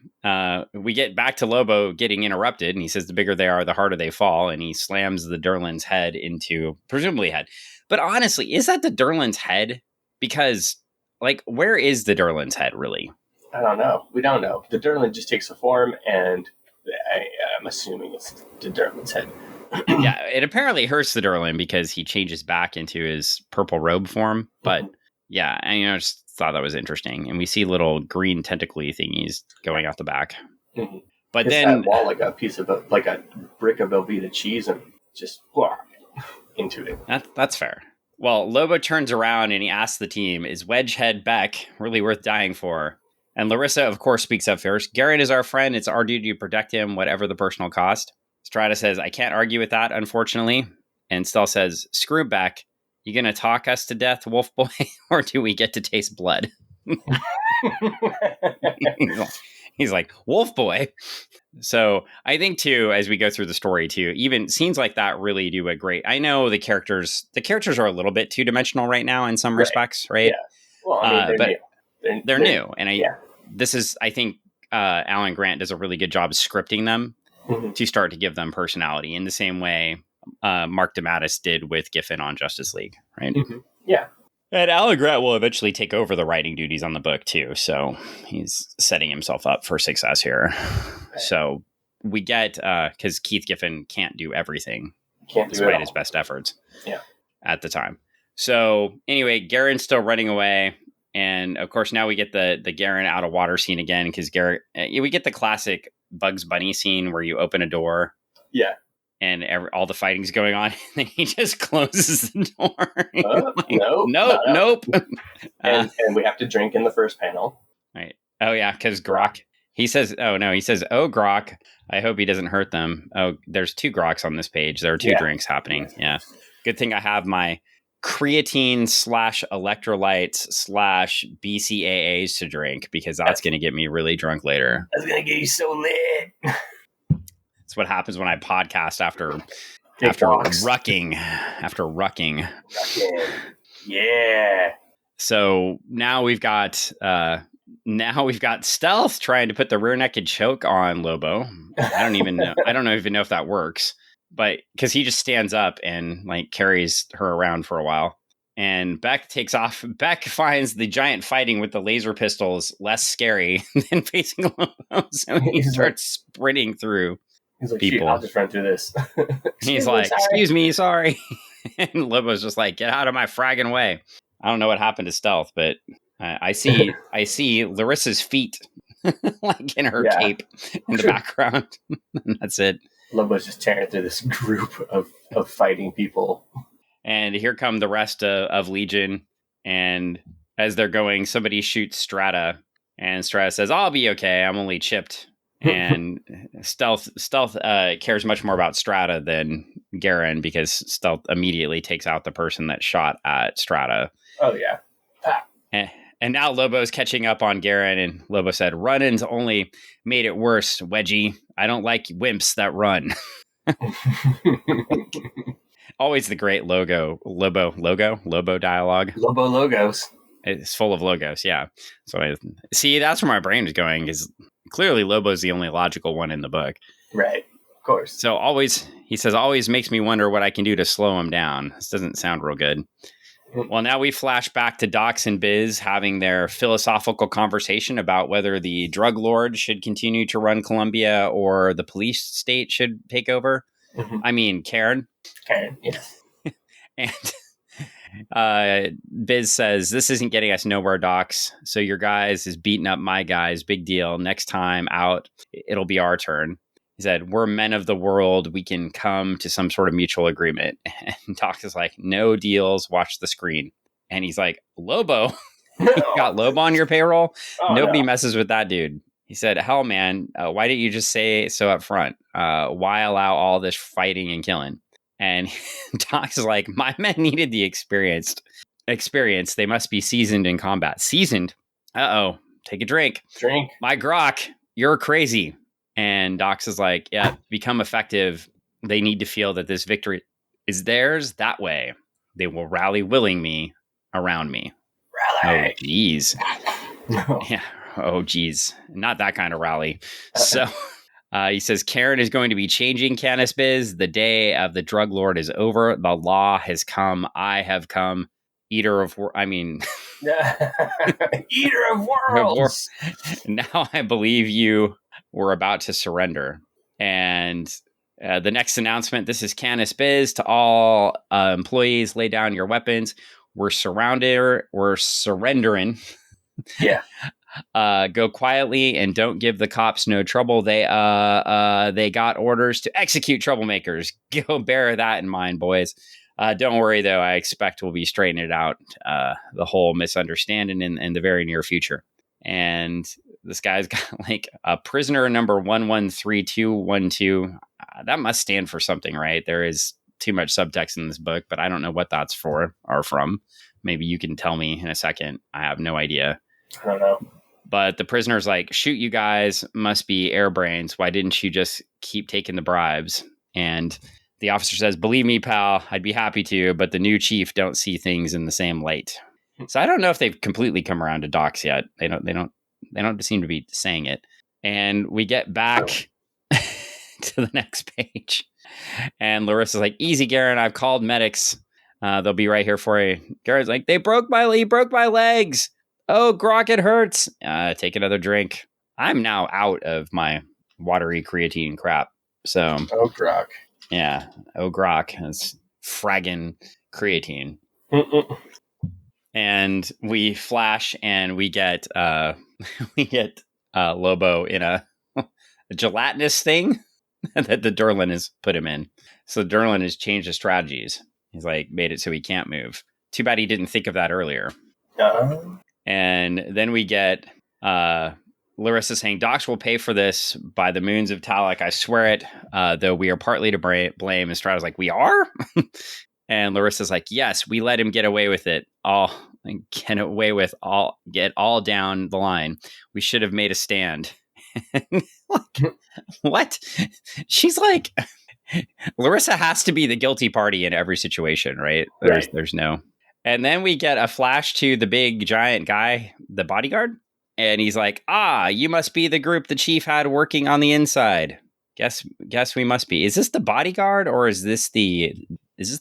we get back to Lobo getting interrupted, and he says the bigger they are, the harder they fall, and he slams the Durlin's head into, presumably head. But honestly, is that the Durlin's head? Because, like, where is the Durlin's head, really? I don't know. We don't know. The Durlin just takes a form, and I'm assuming it's the Durlin's head. Yeah, it apparently hurts the Durlin because he changes back into his purple robe form. But yeah, I just thought that was interesting. And we see little green tentacly thingies going out the back. Mm-hmm. But it's then that wall like a piece of like a brick of Velveeta cheese and just into it. That's fair. Well, Lobo turns around and he asks the team, "Is Wedgehead Beck really worth dying for?" And Larissa, of course, speaks up first. "Gairn is our friend. It's our duty to protect him, whatever the personal cost." Strata says, "I can't argue with that, unfortunately." And Stell says, "Screw Beck. You gonna talk us to death, Wolf Boy, or do we get to taste blood?" He's like, "Wolf Boy." So I think too, as we go through the story too, even scenes like that really do a great. I know the characters are a little bit two dimensional right now in some respects, right? Yeah. Well, I mean, they're new, and this is, I think, Alan Grant does a really good job scripting them to start to give them personality in the same way Mark DeMatteis did with Giffen on Justice League, right? Mm-hmm. Yeah. And Alan Grant will eventually take over the writing duties on the book too, so he's setting himself up for success here. Right. So we get, because Keith Giffen can't do everything, despite his best efforts at the time. So anyway, Gairn's still running away. And of course, now we get the Gairn out of water scene again, because we get the classic Bugs Bunny scene where you open a door. Yeah. And all the fighting's going on, and then he just closes the door. Nope. And we have to drink in the first panel. Right. Oh, yeah, because Grok. He says, "Oh, Grok, I hope he doesn't hurt them." Oh, there's 2 Groks on this page. There are 2 drinks happening. Yeah. Good thing I have my creatine /electrolytes /BCAAs to drink, because that's going to get me really drunk later. That's going to get you so lit. That's what happens when I podcast after rucking. Yeah. So now we've got Stealth trying to put the rear naked choke on Lobo. I don't even know if that works, but because he just stands up and like carries her around for a while. And Beck takes off. Beck finds the giant fighting with the laser pistols less scary than facing Lobo, so he starts sprinting through. He's like, people. I'll just run through this. He's like, "Excuse me, sorry." And Lobo's just like, "Get out of my fragging way." I don't know what happened to Stealth, but I see Larissa's feet like in her cape in the background. And that's it. Lobo's just tearing through this group of fighting people. And here come the rest of Legion. And as they're going, somebody shoots Strata. And Strata says, "I'll be okay. I'm only chipped." And Stealth cares much more about Strata than Gairn, because Stealth immediately takes out the person that shot at Strata. Oh, yeah. And now Lobo's catching up on Gairn, and Lobo said, "Running's only made it worse, Wedgie. I don't like wimps that run." Always the great Lobo dialogue. Lobo logos. It's full of logos. Yeah. So I see. That's where my brain is going. Is clearly Lobo's the only logical one in the book. Right. Of course. So he says, always makes me wonder what I can do to slow him down. This doesn't sound real good. Well, now we flash back to Docs and Biz having their philosophical conversation about whether the drug lord should continue to run Columbia or the police state should take over. I mean, Cairn. Cairn, yes. And Biz says, this isn't getting us nowhere, Docs. So your guys is beating up my guys. Big deal. Next time out, it'll be our turn. He said, we're men of the world. We can come to some sort of mutual agreement. And Doc is like, no deals. Watch the screen. And he's like, Lobo? You got Lobo on your payroll? Nobody messes with that dude. He said, hell, man, why didn't you just say so up front? Why allow all this fighting and killing? And Doc is like, my men needed the experience. They must be seasoned in combat. Seasoned? Uh-oh. Take a drink. My grok, you're crazy. And Docs is like, yeah, become effective. They need to feel that this victory is theirs. That way, they will rally willingly around me. Rally. Oh, geez. Yeah. Oh, geez. Not that kind of rally. So he says, Cairn is going to be changing Canis Biz. The day of the drug lord is over. The law has come. I have come. Eater of Eater of worlds. Now I believe you were about to surrender. And the next announcement, this is Canis Biz. To all employees, lay down your weapons. We're surrendering. Yeah. Go quietly and don't give the cops no trouble. They got orders to execute troublemakers. Go bear that in mind, boys. Don't worry, though. I expect we'll be straightening it out, the whole misunderstanding in the very near future. And this guy's got like a prisoner number 113212. That must stand for something, right? There is too much subtext in this book, but I don't know what that's for or from. Maybe you can tell me in a second. I have no idea. I don't know. But the prisoner's like, shoot, you guys must be air brains. Why didn't you just keep taking the bribes? And the officer says, believe me, pal, I'd be happy to, but the new chief don't see things in the same light. So I don't know if they've completely come around to Docs yet. They don't seem to be saying it. And we get back to the next page. And Larissa's like, easy, Garen, I've called medics. They'll be right here for you. Garen's like, he broke my legs. Oh, grok, it hurts. Take another drink. I'm now out of my watery creatine crap. So, oh, grok. Yeah. Oh, grok. It's fragging creatine. And we flash and we get Lobo in a gelatinous thing that the Durlin has put him in. So Durlin has changed his strategies. He's like made it so he can't move. Too bad he didn't think of that earlier. And then we get Larissa saying, Docs will pay for this by the moons of Talak. I swear it, though we are partly to blame. And Strata's like, we are? And Larissa's like, yes, we let him get away with it. Get all down the line. We should have made a stand. Like, what? She's like, Larissa has to be the guilty party in every situation, right? There's no. And then we get a flash to the big giant guy, the bodyguard. And he's like, you must be the group the chief had working on the inside. Guess we must be. Is this the bodyguard or is this the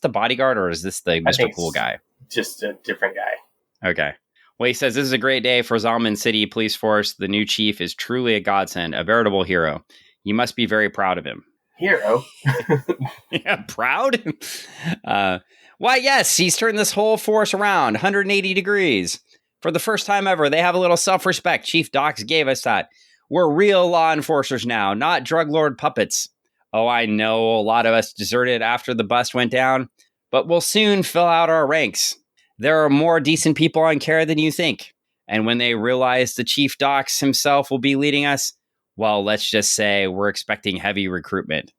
bodyguard or is this the Mr. Cool guy? Just a different guy. Okay. Well, he says, this is a great day for Zalman City Police Force. The new chief is truly a godsend, a veritable hero. You must be very proud of him. Hero? Yeah, proud? Why, yes, he's turned this whole force around 180 degrees. For the first time ever, they have a little self-respect. Chief Docs gave us that. We're real law enforcers now, not drug lord puppets. Oh, I know a lot of us deserted after the bust went down, but we'll soon fill out our ranks. There are more decent people on Care than you think. And when they realize the Chief Docs himself will be leading us, well, let's just say we're expecting heavy recruitment.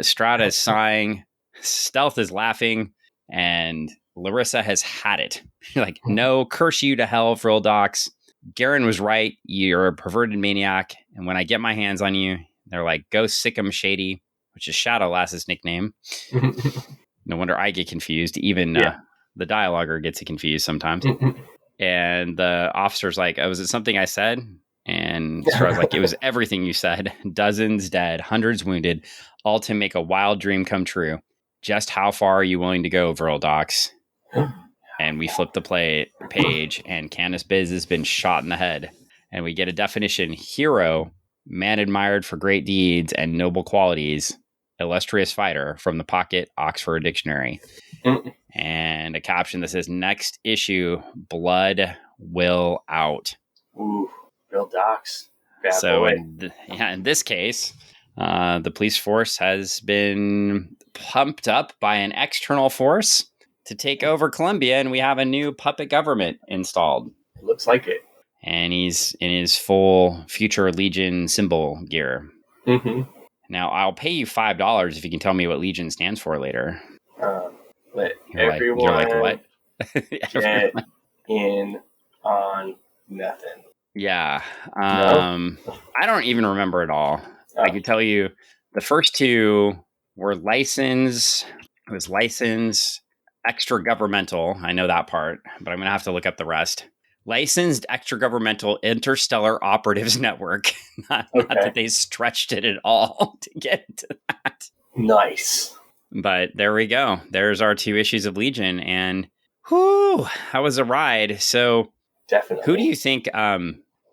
Strata is sighing, Stealth is laughing, and Larissa has had it. Like, no, curse you to hell, Vril Docs. Garen was right. You're a perverted maniac. And when I get my hands on you, they're like, go sick 'em shady, which is Shadowlass's nickname. No wonder I get confused. Even the dialoguer gets it confused sometimes. And the officer's like, oh, was it something I said? And Scar's like, it was everything you said. Dozens dead, hundreds wounded, all to make a wild dream come true. Just how far are you willing to go, Vril Docs? And we flip the page, and Candace Biz has been shot in the head. And we get a definition: hero, man admired for great deeds and noble qualities, illustrious fighter, from the Pocket Oxford Dictionary. And a caption that says, next issue, blood will out. Ooh, Vril Docs. Bad so boy. In this case, the police force has been pumped up by an external force to take over Columbia, and we have a new puppet government installed. Looks like it. And he's in his full future Legion symbol gear. Mm-hmm. Now, I'll pay you $5 if you can tell me what Legion stands for later. Let You're everyone like, what? get in on nothing. Yeah. No? I don't even remember it all. Oh. I can tell you the first two were licensed. It was licensed extra governmental. I know that part, but I'm going to have to look up the rest. Licensed extra governmental interstellar operatives network. Not that they stretched it at all to get to that. Nice. But there we go. There's our 2 issues of Legion, and whoo, that was a ride. So definitely, who do you think?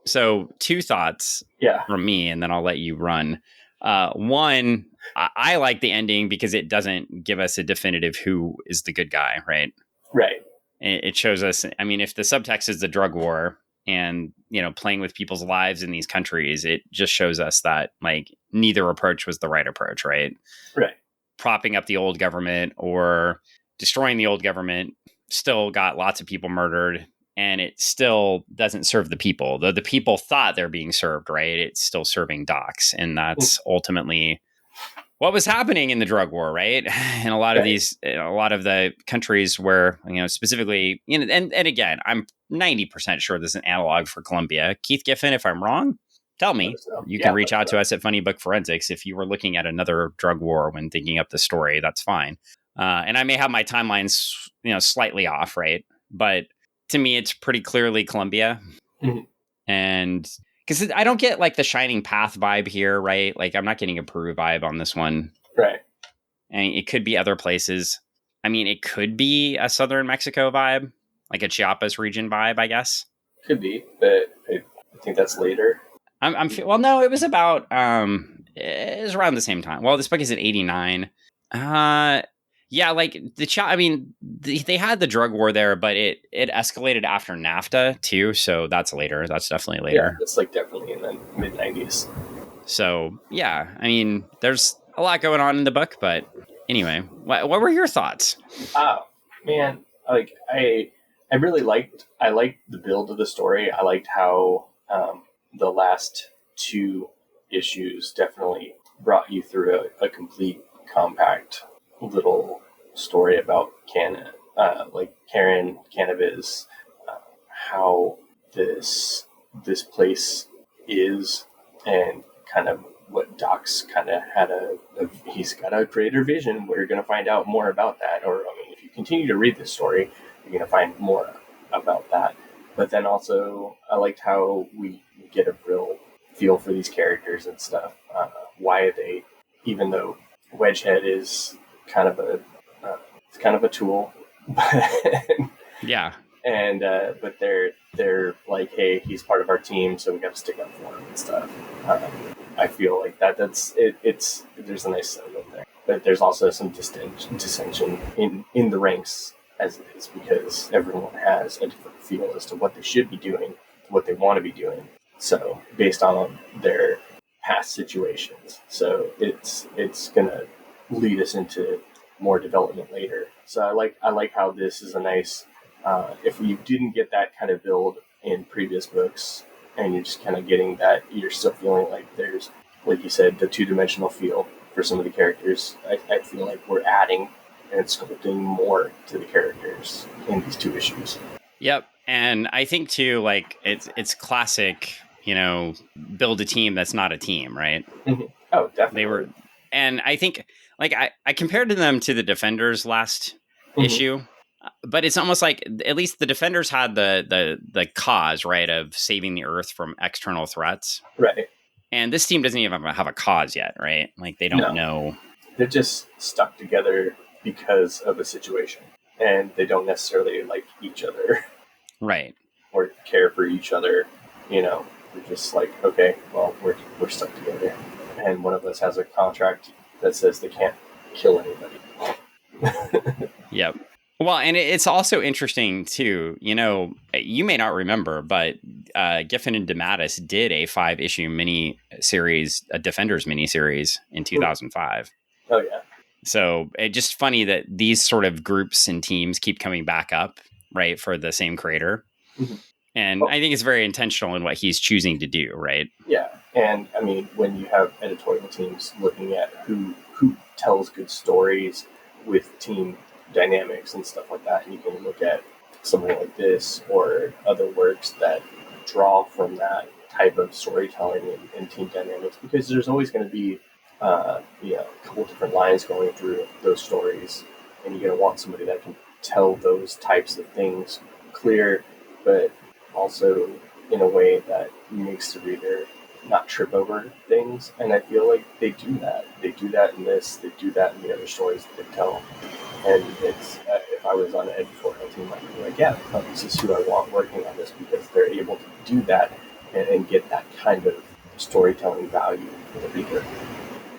So 2 thoughts from me, and then I'll let you run. One, I like the ending because it doesn't give us a definitive who is the good guy, right? Right. It shows us, I mean, if the subtext is the drug war and, playing with people's lives in these countries, it just shows us that, like, neither approach was the right approach, right? Right. Propping up the old government or destroying the old government still got lots of people murdered, and it still doesn't serve the people. Though the people thought they're being served, right? It's still serving docs, and that's ultimately what was happening in the drug war, right? In a lot of a lot of the countries where, specifically, and again, I'm 90% sure this is an analog for Colombia. Keith Giffen, if I'm wrong, tell me. You can reach out to us at Funny Book Forensics if you were looking at another drug war when thinking up the story. That's fine. And I may have my timelines, slightly off, right? But to me, it's pretty clearly Colombia. Mm-hmm. And because I don't get like the Shining Path vibe here, right? Like I'm not getting a Peru vibe on this one. Right. And it could be other places. I mean, it could be a Southern Mexico vibe, like a Chiapas region vibe, I guess. Could be, but I think that's later. Well, no, it was about, it was around the same time. Well, this book is at 89. Yeah, like they had the drug war there, but it escalated after NAFTA too. So that's later. That's definitely later. Yeah, it's like definitely in the mid 90s. So yeah, I mean, there's a lot going on in the book, but anyway, what were your thoughts? Oh man, like I really liked the build of the story. I liked how the last 2 issues definitely brought you through a complete, compact little story about Cairn, cannabis, how this place is, and kind of what Doc's kind of had he's got a greater vision. We're going to find out more about that. Or, I mean, if you continue to read this story, you're going to find more about that. But then also, I liked how we get a real feel for these characters and stuff. Why they, even though Wedgehead is kind of a tool, yeah. And but they're like, hey, he's part of our team, so we got to stick up for him and stuff. I feel like that's it. There's a nice sentiment there, but there's also some dissension in the ranks as it is, because everyone has a different feel as to what they should be doing, what they want to be doing. So based on their past situations, so it's gonna lead us into more development later. So I like how this is a nice. If you didn't get that kind of build in previous books, and you're just kind of getting that, you're still feeling like there's, like you said, the 2-dimensional feel for some of the characters. I feel like we're adding and sculpting more to the characters in these 2 issues. Yep, and I think too, like it's classic, build a team that's not a team, right? Mm-hmm. Oh, definitely. They were, and I think like I compared them to the Defenders last issue. But it's almost like at least the Defenders had the cause, right, of saving the Earth from external threats. Right. And this team doesn't even have a cause yet, right? Like they don't know. They're just stuck together because of a situation, and they don't necessarily like each other, right, or care for each other. They're just like, okay, well, we're stuck together, and one of us has a contract that says they can't kill anybody. Yep. Well, and it's also interesting too. You may not remember, but Giffen and DeMatteis did a 5-issue mini series, a Defenders mini series in 2005. Oh yeah. So it's just funny that these sort of groups and teams keep coming back up, right, for the same creator. Mm-hmm. And I think it's very intentional in what he's choosing to do, right? Yeah. And I mean, when you have editorial teams looking at who tells good stories with team dynamics and stuff like that, and you can look at something like this or other works that draw from that type of storytelling and team dynamics, because there's always going to be a couple different lines going through those stories, and you're going to want somebody that can tell those types of things clear, but also in a way that makes the reader not trip over things. And I feel like they do that. They do that in this. They do that in the other stories that they tell. And it's if I was on an editorial team, I'd be like, yeah, this is who I want working on this, because they're able to do that and get that kind of storytelling value for the reader.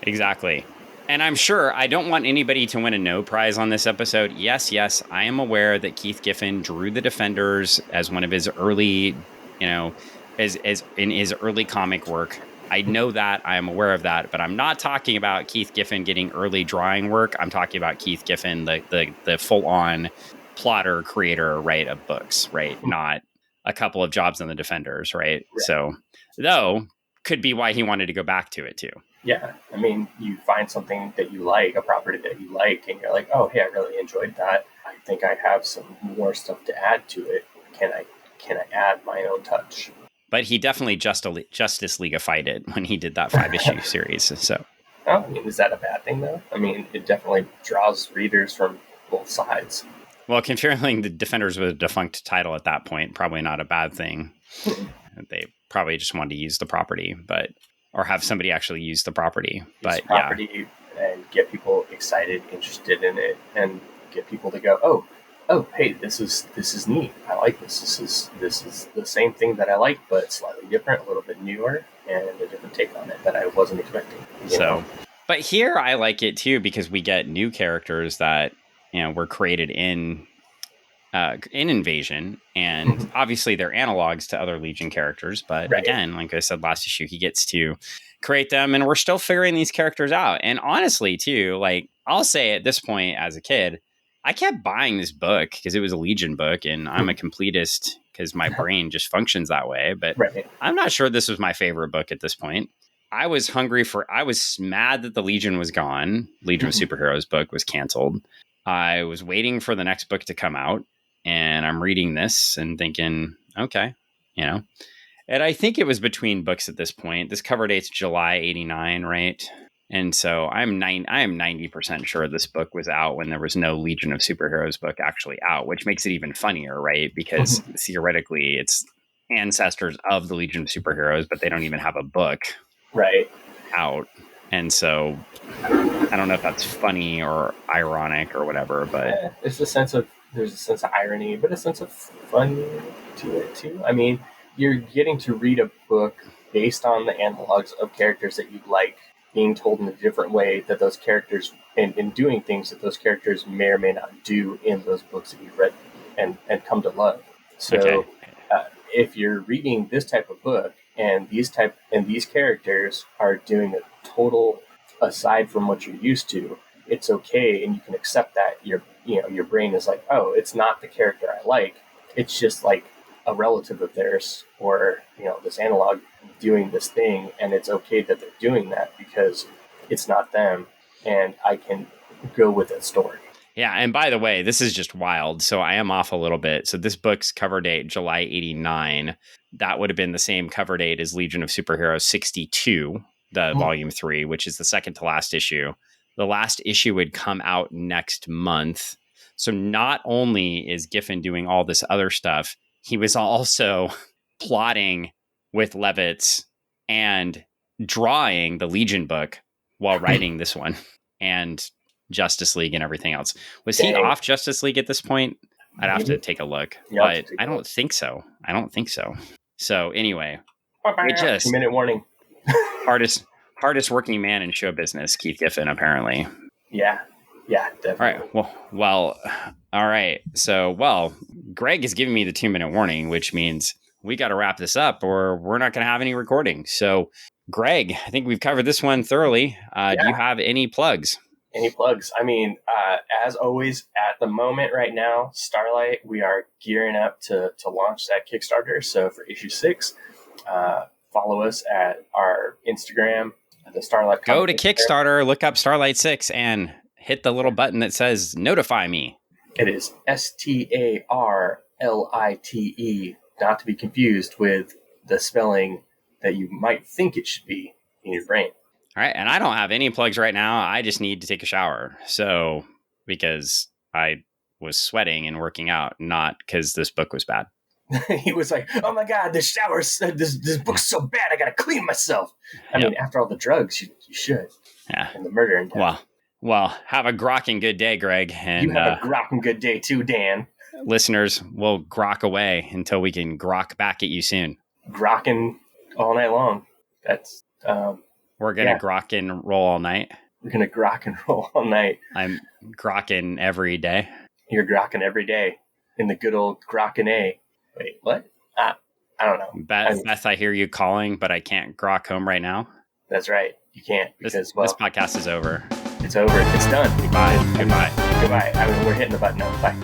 Exactly. And I'm sure I don't want anybody to win a no prize on this episode. Yes, I am aware that Keith Giffen drew the Defenders as one of his early, as in his early comic work. I know that. I am aware of that. But I'm not talking about Keith Giffen getting early drawing work. I'm talking about Keith Giffen, the full-on plotter, creator, right, of books, right? Not a couple of jobs on the Defenders, right? So, though, could be why he wanted to go back to it, too. Yeah, I mean, you find something that you like, a property that you like, and you're like, oh, hey, I really enjoyed that. I think I have some more stuff to add to it. Can I add my own touch? But he definitely Justice League-ified it when he did that 5-issue series. So, I mean, is that a bad thing, though? I mean, it definitely draws readers from both sides. Well, considering the Defenders was a defunct title at that point, probably not a bad thing. They probably just wanted to use the property, or have somebody actually use the property. But property and get people excited, interested in it, and get people to go, oh, hey, this is neat. I like this. This is the same thing that I like, but slightly different, a little bit newer, and a different take on it that I wasn't expecting. But here I like it too, because we get new characters that were created in Invasion, and obviously they're analogs to other Legion characters, but again, like I said last issue, he gets to create them, and we're still figuring these characters out. And honestly too, like I'll say at this point as a kid, I kept buying this book because it was a Legion book, and I'm a completist because my brain just functions that way, but I'm not sure this was my favorite book at this point. I was mad that the Legion was gone. Legion of Superheroes book was canceled. I was waiting for the next book to come out, and I'm reading this and thinking, okay, and I think it was between books at this point. This cover date's July 89, right? And so I am 90% sure this book was out when there was no Legion of Superheroes book actually out, which makes it even funnier, right? Because theoretically it's ancestors of the Legion of Superheroes, but they don't even have a book out. And so I don't know if that's funny or ironic or whatever, but there's a sense of irony, but a sense of fun to it too. I mean, you're getting to read a book based on the analogs of characters that you like, being told in a different way that those characters and doing things that those characters may or may not do in those books that you've read and come to love. So if you're reading this type of book and these characters are doing a total aside from what you're used to, it's okay, and you can accept that. Your brain is like, oh, it's not the character I like. It's just like a relative of theirs, or this analog doing this thing, and it's okay that they're doing that because it's not them, and I can go with that story. Yeah, and by the way, this is just wild. So I am off a little bit. So this book's cover date, July 89. That would have been the same cover date as Legion of Superheroes 62, the volume 3, which is the second to last issue. The last issue would come out next month. So not only is Giffen doing all this other stuff, he was also plotting with Levitz and drawing the Legion book while writing this one and Justice League and everything else. Was he off Justice League at this point? I'd have to take a look, but I don't think so. So anyway, we just 2-minute warning. hardest working man in show business, Keith Giffen, apparently. Yeah, definitely. All right. So, Greg is giving me the 2-minute warning, which means we got to wrap this up or we're not going to have any recording. So, Greg, I think we've covered this one thoroughly. Do you have any plugs? Any plugs? I mean, as always, at the moment right now, Starlight, we are gearing up to launch that Kickstarter. So for issue 6, follow us at our Instagram, the Starlight. Go to Kickstarter, look up Starlight 6, and hit the little button that says notify me. It is STARLITE, not to be confused with the spelling that you might think it should be in your brain. All right. And I don't have any plugs right now. I just need to take a shower. So, because I was sweating and working out, not because this book was bad. He was like, oh my God, this book's so bad. I got to clean myself. I mean, after all the drugs, you should. Yeah. And the murder and death. Well, have a grokking good day, Greg. And you have a grokking good day too, Dan. Listeners, we'll grok away until we can grok back at you soon. Grokking all night long. That's we're gonna grok and roll all night. We're gonna grok and roll all night. I'm grokking every day. You're grokking every day in the good old grokking A. Wait, what? I don't know. Beth, I hear you calling, but I can't grok home right now. That's right. You can't because this podcast is over. It's over. It's done. Goodbye. I mean, we're hitting the button now. Bye.